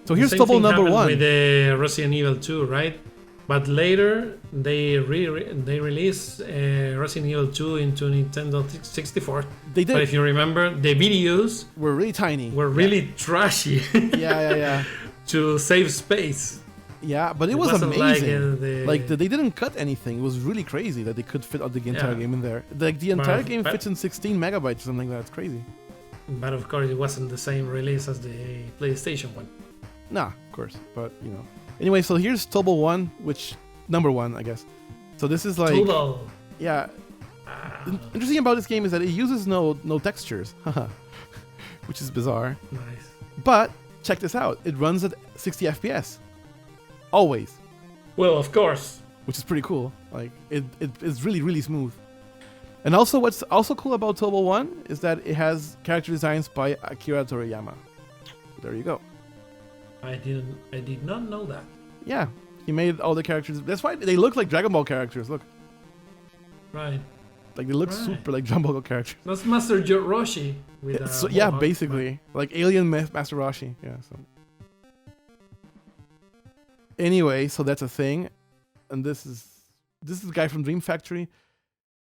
So here's Same double thing number happened 1. with the Resident Evil 2, right? But later they released Resident Evil 2 into Nintendo 64. They But did. if you remember, the videos Were really tiny. were really trashy Yeah. to save space. Yeah, but it It was wasn't amazing. like, They didn't cut anything. It was really crazy that they could fit the entire Yeah. game in there. Like the entire But- game but- fits in 16 megabytes or something like that. It's crazy. But of course, it wasn't the same release as the PlayStation one. Nah, of course. But Anyway, so here's Tobal 1, which number 1, I guess. So this is like Total. yeah. Interesting about this game is that it uses no textures, which is bizarre. Nice. But check this out. It runs at 60 FPS. Always. Well, of course. Which is pretty cool. Like it's really smooth. And also what's also cool about Tobal 1 is that it has character designs by Akira Toriyama. There you go. I did not know that. Yeah. He made all the characters. That's why they look like Dragon Ball characters. Look. Right. Like they look Right. super like Dragon Ball characters. That's Master Roshi with So, yeah, mohawk, basically. Like Alien Master Roshi. Yeah, so. Anyway, so that's a thing. And this is the guy from Dream Factory.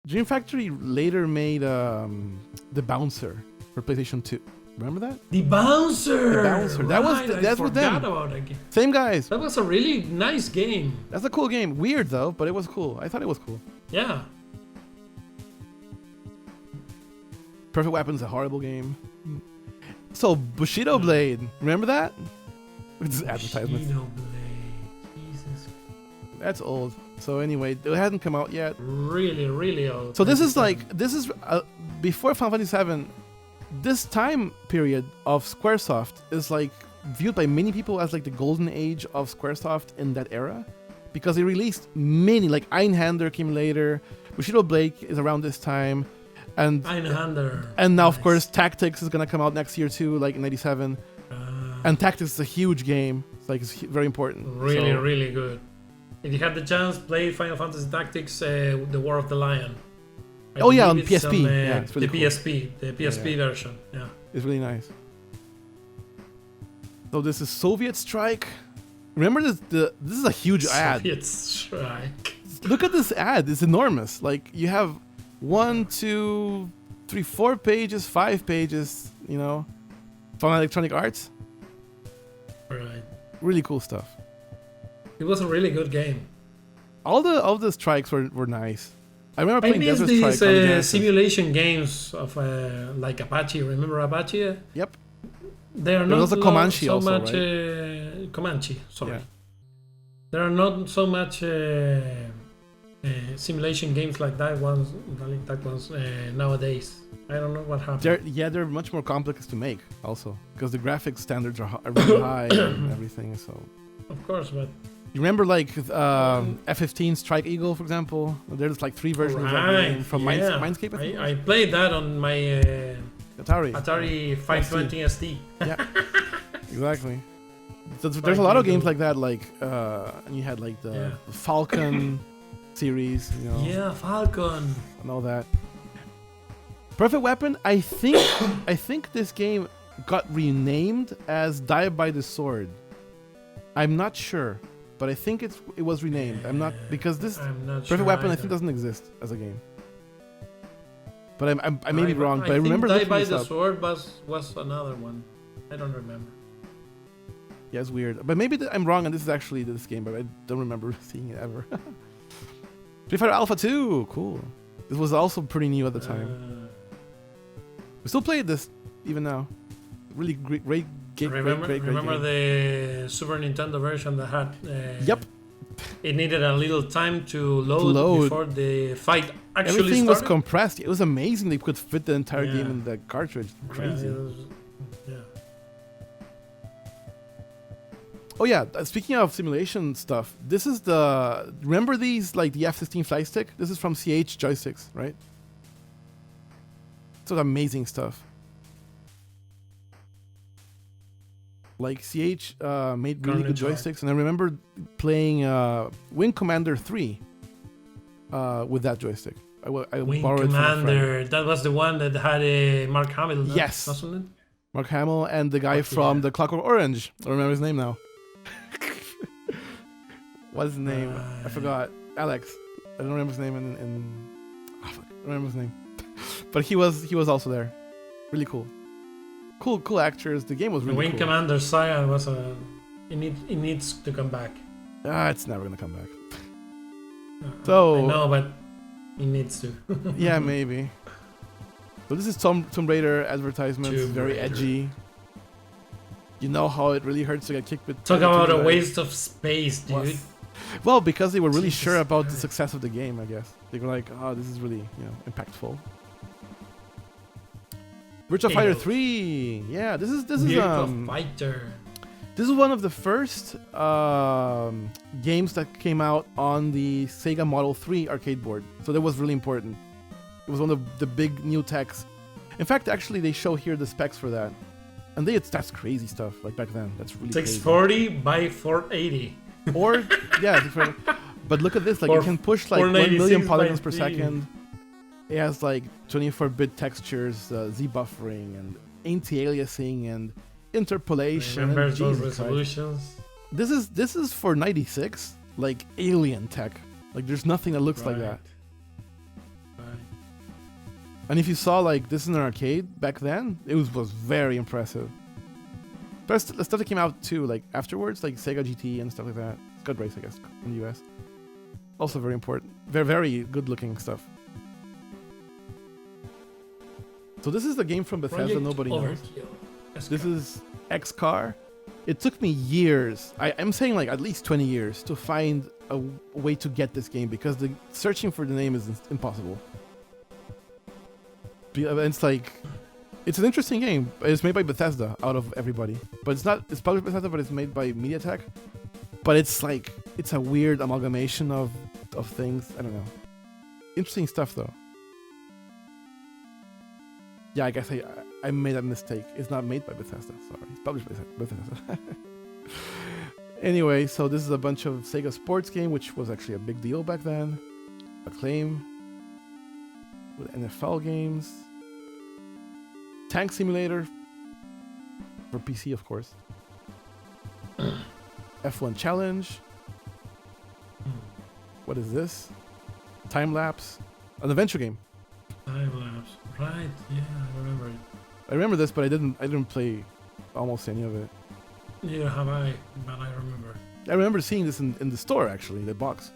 Dream Factory later made the Bouncer for PlayStation 2. Remember that? The Bouncer. The Bouncer. That was Right, that's I with forgot them. about that game. Same guys. That was a really nice game. That's a cool game. Weird though, but it was cool. I thought it was cool. Yeah. Perfect Weapon's a horrible game. So Bushido Blade, remember that? It's advertisement. Bushido Blade. Jesus. That's old. So anyway, it hadn't come out yet. Really, really old. So this is before Final Fantasy VII. This time period of SquareSoft is like viewed by many people as like the golden age of SquareSoft in that era, because they released many, like Einhander came later, Bushido Blade is around this time, and Einhander. now of Nice. course Tactics is gonna come out next year too, like in '97. And Tactics is a huge game. It's like it's very important. Really, So- really good. If you had the chance, play Final Fantasy Tactics: The War of the Lion. I Oh, yeah, believe on it's PSP. Yeah, it's really the cool. the PSP version. Yeah. It's really nice. So this is Soviet Strike. Remember this is a huge ad. Soviet Strike. Look at this ad. It's enormous. Like you have 1, 2, 3, 4 pages, 5 pages, from Electronic Arts. Right. Really cool stuff. It was a really good game. All the strikes were nice. I remember I playing miss Desert these Strike on the Genesis. simulation games of like Apache. Remember Apache? Yep. They are There not was a Comanche so also, much right? Comanche. Sorry, Yeah. there are not so much simulation games like that ones nowadays. I don't know what happened. They're much more complex to make also because the graphics standards are really high and everything. So Of course, but you remember like F-15 Strike Eagle, for example? There's like 3 versions of that game from Mindscape. I think I played that on my Atari 520 SD. Yeah, exactly. So there's a lot of games like that, like and you had like the Falcon series, you know. Yeah, Falcon. And all that. Perfect Weapon, I think this game got renamed as Die by the Sword. I'm not sure, but I think it was renamed. I'm not because this Perfect Weapon I think doesn't exist as a game. But I may be wrong, but I remember Die looking by this the up. Sword was another one. I don't remember. Yeah, it's weird. But maybe I'm wrong and this is actually this game, but I don't remember seeing it ever. Street Fighter Alpha 2, cool. This was also pretty new at the time. We still play this even now. Really great game. Remember the Super Nintendo version that had... Yep. It needed a little time to load before the fight actually Everything started. was compressed. It was amazing they could fit the entire game in the cartridge. Crazy. Yeah. Oh yeah, speaking of simulation stuff, this is the... Remember these, like the F-16 fly stick? This is from CH joysticks, right? So amazing stuff. Like CH made really good joysticks, and I remember playing Wing Commander 3 with that joystick. I Wing borrowed Commander, that was the one that had Mark Hamill, yes, wasn't it? Mark Hamill and the guy from the Clockwork Orange. I don't remember his name now. What's his name? I forgot. Alex. I don't remember his name I don't remember his name. But he was also there. Really cool. Cool actors. The game was really Wing cool. Commander Saga was it needs to come back. It's never gonna come back. So I know, but it needs to. Yeah, maybe. So this is Tomb Raider advertisements. Very edgy. You know how it really hurts to get kicked with. Talk about a waste of space, dude. Well, because they were really sure about the success of the game, I guess. They were like, oh, this is really, impactful. Virtua Fighter 3. Yeah, this is Fighter. This is one of the first games that came out on the Sega Model 3 arcade board. So that was really important. It was one of the big new techs. In fact, actually, they show here the specs for that. And that's crazy stuff, like back then. That's really 640 by 480. Or, yeah, but look at this, like you can push like 1 million polygons per second. It has like 24-bit textures, Z buffering, and anti-aliasing, and interpolation. Remember those resolutions? This is for 96, like alien tech. Like there's nothing that looks like that. And if you saw like this in an arcade back then, it was very impressive. Plus the stuff that came out too, like afterwards, like Sega GT and stuff like that. Scud Race, I guess, in the US. Also very important. Very good looking stuff. So this is the game from Bethesda nobody knows. This is X-Car. It took me years, I'm saying like at least 20 years, to find a way to get this game because searching for the name is impossible. It's like, it's an interesting game. It's made by Bethesda out of everybody. But it's published by Bethesda, but it's made by MediaTek. But it's like, it's a weird amalgamation of things. I don't know. Interesting stuff though. Yeah, I guess I made a mistake. It's not made by Bethesda. Sorry, it's published by Bethesda. Anyway, so this is a bunch of Sega sports game, which was actually a big deal back then. Acclaim. With NFL games. Tank Simulator. For PC, of course. F1 Challenge. What is this? Time Lapse. An adventure game. Time Lapse. Right, yeah, I remember it. I remember this, but I didn't play almost any of it. Neither have I, but I remember. I remember seeing this in the store, actually, the box.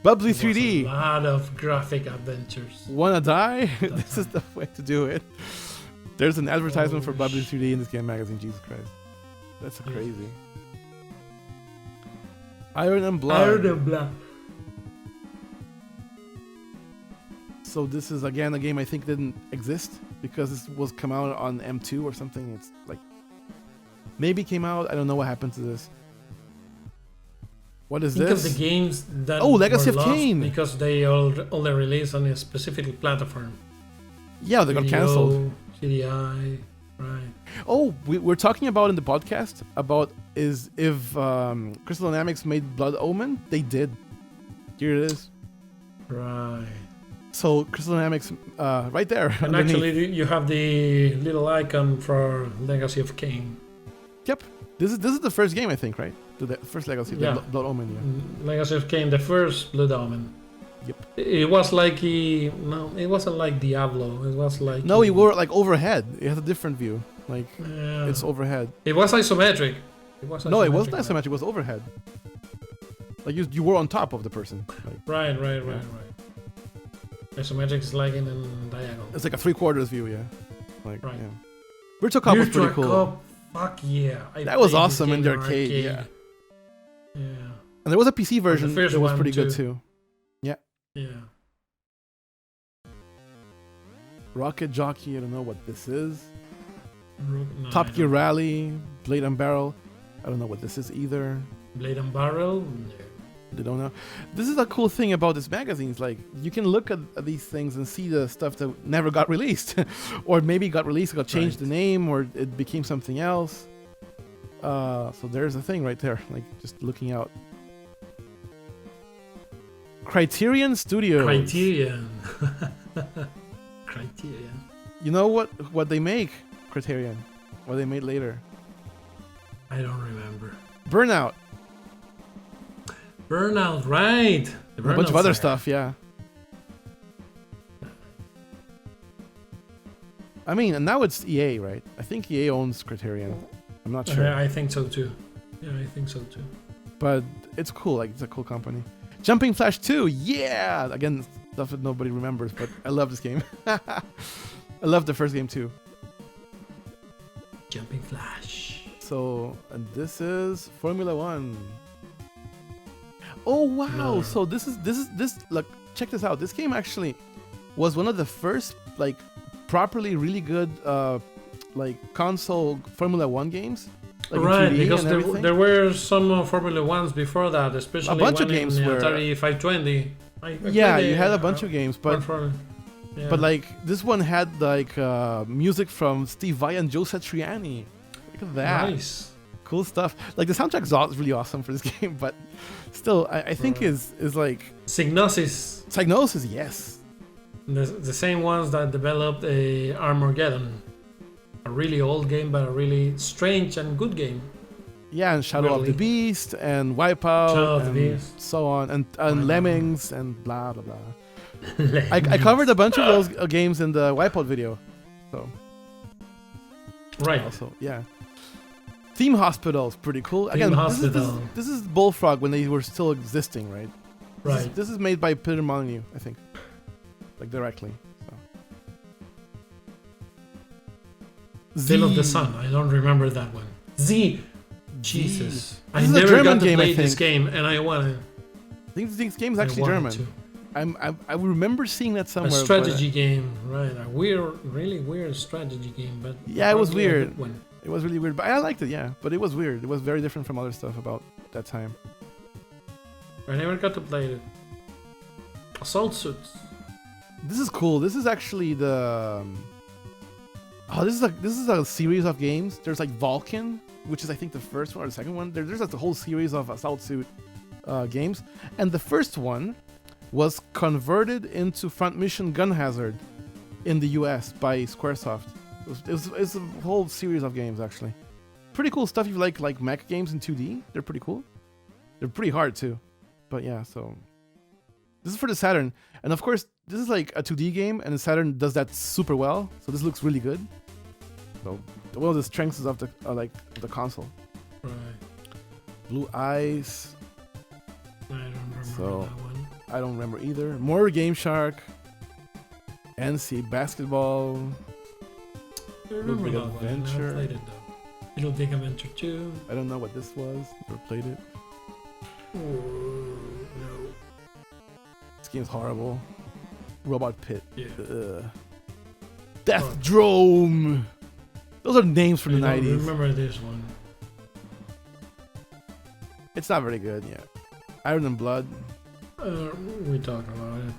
Bubsy 3D. A lot of graphic adventures. Wanna die? This is the way to do it. There's an advertisement for Bubsy 3D in this game magazine. Jesus Christ. That's crazy. Iron and Blood. Iron and Blood. So this is again a game I think didn't exist because this was come out on M2 or something. It's like maybe came out. I don't know what happened to this. What is Think this? of the games that Legacy were of lost Kain. because they only released on a specific platform. Yeah, they got cancelled. CDI, right? Oh, we're talking about in the podcast about is if Crystal Dynamics made Blood Omen. They did. Here it is. Right. So Crystal Dynamics, right there. And underneath. actually, you have the little icon for Legacy of Kain. Yep. This is the first game I think, right? The first Legacy, Yeah. the Blood Omen. Yeah. Legacy of Kain, the first Blood Omen. Yep. It was like it wasn't like Diablo. It was like No, you were like overhead. It has a different view. Like yeah. it's overhead. It was isometric. No, it wasn't isometric. It was overhead. Like you were on top of the person. Like, Right. Isometric is like in a diagonal. it's like a 3/4 view, yeah. Like Right. yeah. Virtual Cop was pretty Virtua cool. Cop, fuck yeah! That was played this awesome game in the arcade. Yeah. Yeah. And there was a PC version first that was one, pretty good too. too. Yeah. Rocket Jockey, I don't know what this is. No, Top I Gear don't- Rally, Blade and Barrel. I don't know what this is either. Blade and Barrel. No. They don't know. This is a cool thing about this magazine. It's like you can look at these things and see the stuff that never got released, or maybe got released, got changed the name, or it became something else. So there's a thing right there. Like just looking out. Criterion Studios. Criterion. Criterion. You know what they make? Criterion. What they made later. I don't remember. Burnout. Burnout, right? The A bunch of Burnout other saga. stuff, yeah. I mean, and now it's EA, right? I think EA owns Criterion. I'm not sure. I think so too. Yeah, I think so too. But it's cool. Like, it's a cool company. Jumping Flash 2, yeah! Again, stuff that nobody remembers, but I love this game. I love the first game too. Jumping Flash. So, and this is Formula 1. Oh wow! No. So this look, check this out. This game actually was one of the first like properly really good like console Formula 1 games. Like in Right, 3D because and everything. there were some Formula 1s before that, especially bunch of one games in the were- Atari 520. Yeah, you had a bunch of games, but yeah. but like this one had like music from Steve Vai and Joe Satriani. Look at that. Nice. Cool stuff. Like the soundtrack's really awesome for this game, but still, I think Right. is like Psygnosis, Psygnosis. Yes. the same ones that developed a Armageddon, a really old game but a really strange and good game. Yeah, and Shadow of the Really? Beast and Wipeout Shadow of the and Beast. so on, and Wipeout. Lemmings and blah blah blah. I covered a bunch of those games in the Wipeout video. So Right. also, yeah. Theme Hospital's pretty cool. Theme Again, Hospital. this is Bullfrog when they were still existing, right? Right. This is made by Peter Molyneux, I think, like directly. So. Tale of the Z. Sun. I don't remember that one. Z. Jesus. I This is a never German got to game, I play this think. game, and I want to. I think this game is actually German. I remember seeing that A somewhere. but, strategy game, right? A weird, really weird strategy game, but Yeah, it was probably a weird. good one. It was really weird, but I liked it, yeah. But it was weird. It was very different from other stuff about that time. I never got to play it. Assault Suits. This is cool. This is actually the. This is a series of games. There's like Vulcan, which is I think the first one or the second one. There's like a whole series of Assault Suit games, and the first one was converted into Front Mission Gun Hazard in the U.S. by SquareSoft. It was a whole series of games actually. Pretty cool stuff. If you like mech games in 2D, they're pretty cool. They're pretty hard too, but yeah. So this is for the Saturn, and of course this is like a 2D game, and the Saturn does that super well. So this looks really good. So one of the strengths of the the console. Right. Blue Eyes. I don't remember So- that one. I don't remember either. More Game Shark. NC Basketball. I remember Big that one. I Adventure. never played it though. Little Big Adventure 2. I don't know what this was. Never played it. Oh, no. This game's horrible. Robot Pit. Yeah. Death Drome. Those are names from the I don't 90s. remember this one. It's not very good, yeah. Iron and Blood. We talked about it.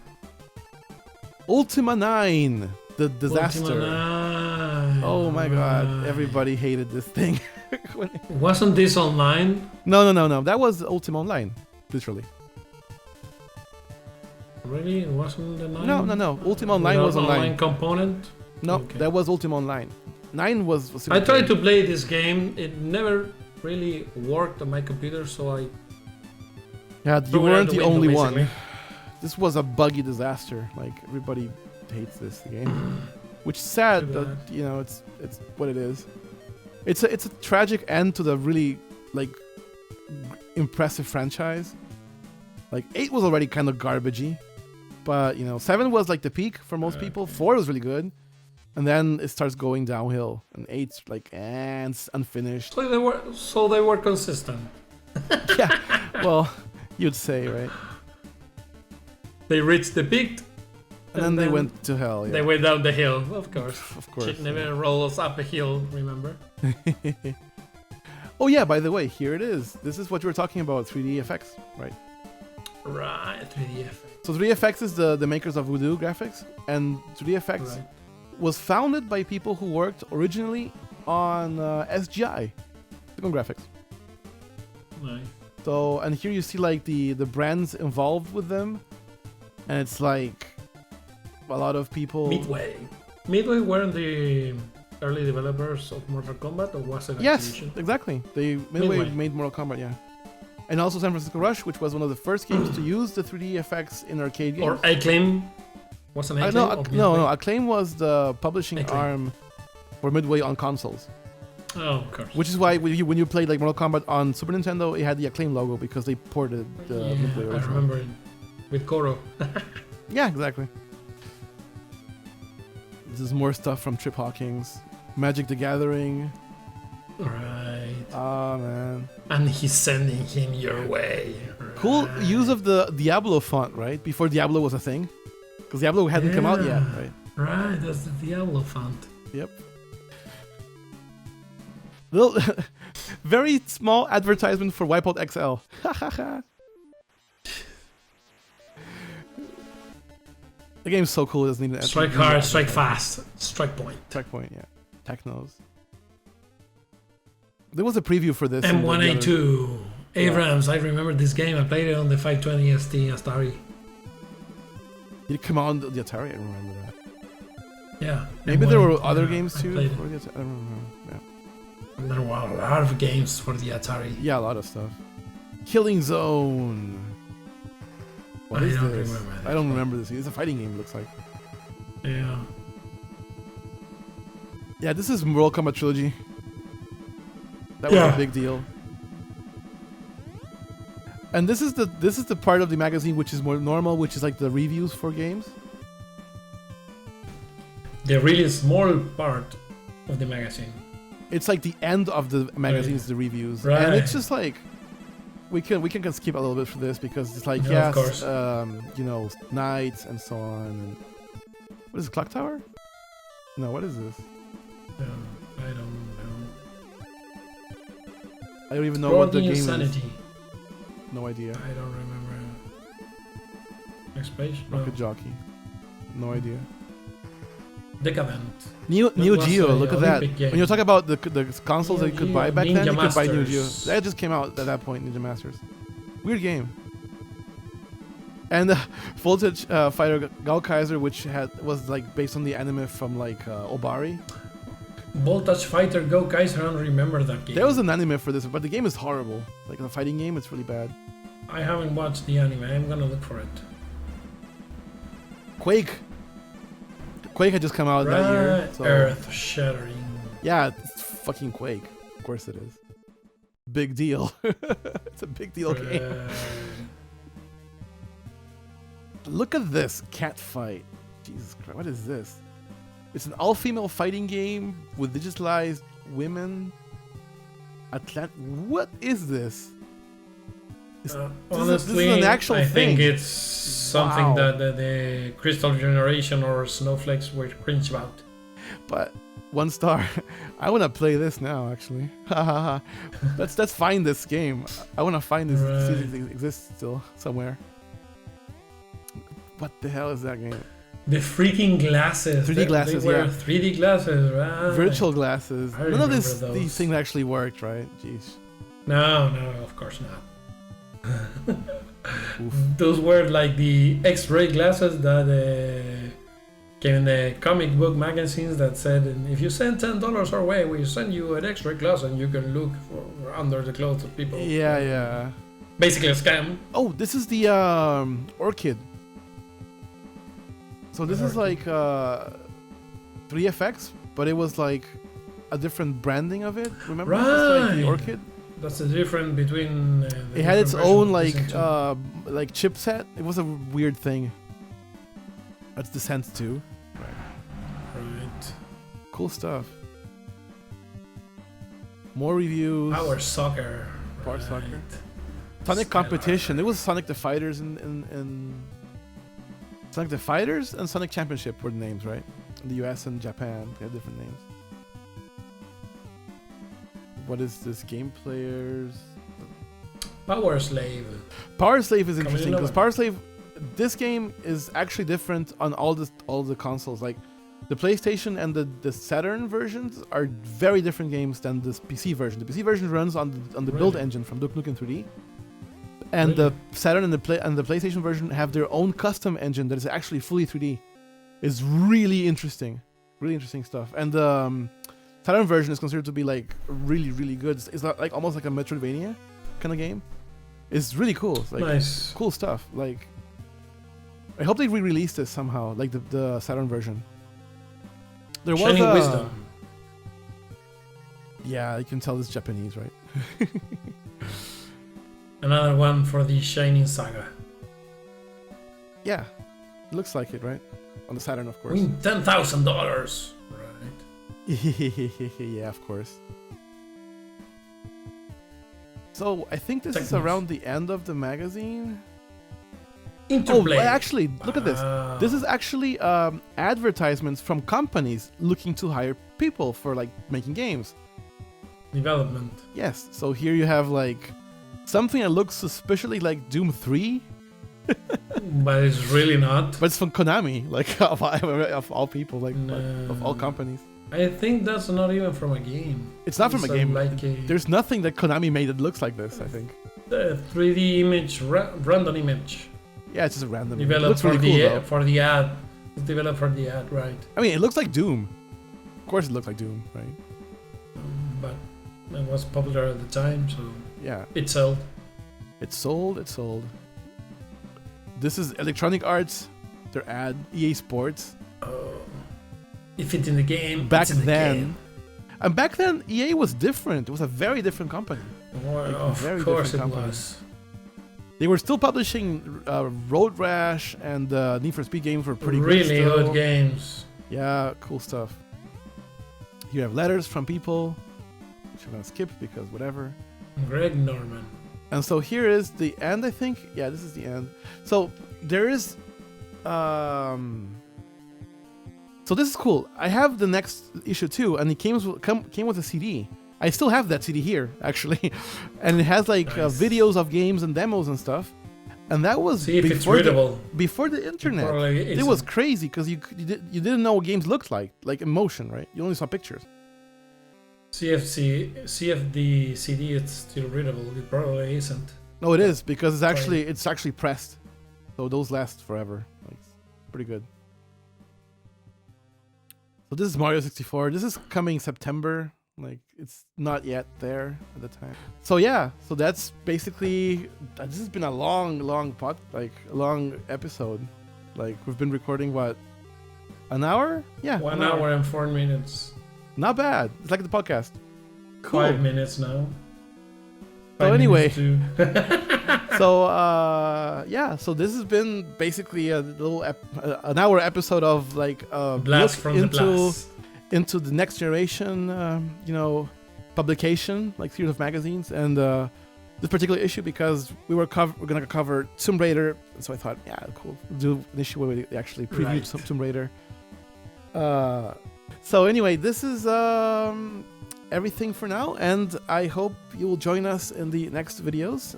Ultima 9. The disaster. Ultima 9. Oh my god. Right. Everybody hated this thing. Wasn't this online? No. That was Ultima Online. Literally. Really? It wasn't the 9? No. Ultima Online Without was online. online component? No, Okay. that was Ultima Online. 9 was I tried to play this game. It never really worked on my computer, so I Yeah, you threw it out weren't the the window, only basically. one. This was a buggy disaster. Like everybody hates this game. Which is sad, Too but bad. you know, it's what it is. It's a tragic end to the really like impressive franchise. Like 8 was already kind of garbagey, but you know, 7 was like the peak for most people. 4 was really good, and then it starts going downhill. And 8's like and it's unfinished. So they were consistent. Yeah, well, you'd say, right? They reached the peak. And then they went to hell. Yeah, They went down the hill, of course. of course. Shit never rolls up a hill, remember? Oh yeah, by the way, here it is. This is what you were talking about, 3D FX, right? Right, 3D effect. So 3DFX is the makers of Voodoo Graphics, and 3DFX Right. was founded by people who worked originally on SGI, Silicon Graphics. Nice. So, and here you see like the brands involved with them, and it's like a lot of people. Midway. Midway weren't the early developers of Mortal Kombat, or was it Yes, Activision? exactly. Midway Midway. made Mortal Kombat, yeah. And also San Francisco Rush, which was one of the first games to use the 3D effects in arcade games. Or Acclaim? Wasn't Acclaim? no, of no, Midway? Acclaim was the publishing Acclaim. arm for Midway on consoles. Oh, of course. Which is why when you played like Mortal Kombat on Super Nintendo, it had the Acclaim logo because they ported the Yeah, Midway I original. remember it. With Koro. Yeah, exactly. This is more stuff from Trip Hawkins. Magic the Gathering. Right. Oh, man. And he's sending him your way. Cool Right. use of the Diablo font, right? Before Diablo was a thing. Because Diablo hadn't come out yet, Yeah. right? Right, that's the Diablo font. Yep. Little, very small advertisement for Wipeout XL. The game's so cool, it doesn't need an Strike hard, strike fast, strike point. Checkpoint, yeah. Technos. There was a preview for this. in the other- M1A2. Abrams, I remember this game. I played it on the 520 ST Atari. Did it come out on the Atari? I don't remember that. Yeah. Maybe there were M1A2, other yeah, games I too. played it. For the Atari. I don't remember. Yeah. There were a lot of games for the Atari. Yeah, a lot of stuff. Killing Zone. What I is don't this? remember I don't this. remember this. It's a fighting game, it looks like. Yeah. Yeah, this is Mortal Kombat Trilogy. That was Yeah. a big deal. And this is the part of the magazine which is more normal, which is like the reviews for games. The really small part of the magazine. It's like the end of the magazine is the reviews, Right. and it's just like we can skip a little bit for this because it's like Yeah, of yes, course. you know, knights and so on. And what is it, Clock Tower? No, what is this? I don't know. I don't even know what the Rogue game Insanity. is. No idea. I don't remember. Next page. No. Rocket Jockey. No idea. Decadent. Neo was Geo, a look at that. Olympic game. When you're talking about the consoles Neo that you could Geo, buy back then, Ninja you could buy Neo Geo. Masters. That just came out at that point, Ninja Masters. Weird game. And Voltage Fighter Gaukkaiser, which was like based on the anime from like Obari. Voltage Fighter Go Kaiser, I don't remember that game. There was an anime for this, but the game is horrible. Like a fighting game, it's really bad. I haven't watched the anime. I'm gonna look for it. Quake. Quake had just come out that year. So Earth Shattering. Yeah, it's fucking Quake. Of course it is. Big deal. It's a big deal game. Look at this cat fight. Jesus Christ, what is this? It's an all-female fighting game with digitalized women. What is this? Honestly, this is an actual I thing. think it's something that the Crystal Generation or Snowflakes were cringe about. But 1 star. I want to play this now, actually. Let's find this game. I want to find this. See if it exists still somewhere. What the hell is that game? The freaking glasses. 3D glasses, they were yeah. 3D glasses, right? Virtual glasses. I None of remember these things actually worked, right? Jeez. No, of course not. Those were like the X-ray glasses that came in the comic book magazines that said, if you send $10 our way, we send you an X-ray glass and you can look for under the clothes of people. Yeah. Basically a scam. Oh, this is the Orchid. So this is like 3FX, but it was like a different branding of it. Remember? Right. It's like the Orchid. That's the difference between. It had its own like chipset. It was a weird thing. That's Descent 2. Right. Cool stuff. More reviews. Power Soccer. Power Soccer. Sonic Competition. It was Sonic the Fighters and Sonic the Fighters and Sonic Championship were the names, right? In the US and Japan, they have different names. What is this? Game Players. Power Slave. Power Slave is interesting because Power Slave, this game is actually different on all the consoles. Like the PlayStation and the Saturn versions are very different games than this PC version. The PC version runs on the build engine from Duke Nukem 3D. And the Saturn and the PlayStation version have their own custom engine that is actually fully 3D. It's really interesting stuff. And the Saturn version is considered to be like really, really good. It's like almost like a Metroidvania kind of game. It's really cool. It's like Nice. Cool stuff. Like I hope they re-release this somehow, like the Saturn version. There was Shining Wisdom. Yeah, you can tell it's Japanese, right? Another one for the Shining Saga. Yeah, looks like it, right? On the Saturn, of course. Win $10,000. Right. Yeah, of course. So I think this is Technos. around the end of the magazine. Interplay. Oh, actually, look at this. This is actually advertisements from companies looking to hire people for like making games. Development. Yes. So here you have like something that looks suspiciously like Doom 3. But it's really not. But it's from Konami, like of all people, like of all companies. I think that's not even from a game. It's not from a game. Like There's nothing that Konami made that looks like this, I think. The 3D image, random image. Yeah, it's just a random. Developed It looks for really the cool, though. for the ad. It's developed for the ad, right? I mean, it looks like Doom. Of course, it looks like Doom, right? But it was popular at the time, so Yeah. it sold. It sold. This is Electronic Arts. Their ad, EA Sports. If it's in the game, Back it's in the then, game. and back then, EA was different. It was a very different company. Well, Like, of very course it different company. was. They were still publishing Road Rash and Need for Speed games were pretty Really good. good Still. games. Yeah, cool stuff. You have letters from people, which I'm gonna skip because whatever. Greg Norman. And so here is the end, I think. Yeah, this is the end. So there is, so this is cool. I have the next issue too, and it came with a CD. I still have that CD here, actually, and it has like Nice. videos of games and demos and stuff. And that was See if it's readable. before the internet. Probably It isn't. was crazy because you didn't know what games looked like in motion, right? You only saw pictures. See if the CD is still readable. It probably isn't. No, it is because it's actually pressed, so those last forever. Like, it's pretty good. So this is Mario 64. This is coming September. Like it's not yet there at the time. So yeah, so that's basically. This has been a long episode. Like we've been recording what, an hour? Yeah, 1 hour and 4 minutes. Not bad. It's like the podcast. Cool. 5 minutes now. So anyway, so so this has been basically a little an hour episode of like blast from the blast into the next generation, publication, like series of magazines, and this particular issue because we're gonna cover Tomb Raider, so I thought, yeah, cool, do an issue where we actually preview some Tomb Raider. So anyway, this is everything for now, and I hope you will join us in the next videos.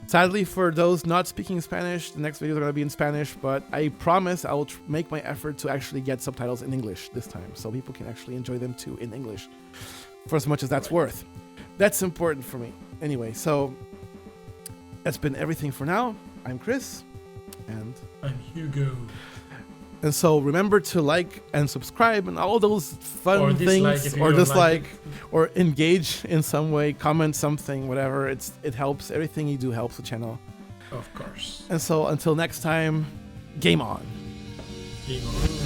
Sadly, for those not speaking Spanish, the next videos are going to be in Spanish, but I promise I will make my effort to actually get subtitles in English this time, so people can actually enjoy them too in English, for as much as that's worth. That's important for me. Anyway, so that's been everything for now. I'm Chris, and I'm Hugo. And so remember to like and subscribe and all those fun things, or dislike, or engage in some way, comment something, whatever. It helps. Everything you do helps the channel. Of course. And so until next time, game on. Game on.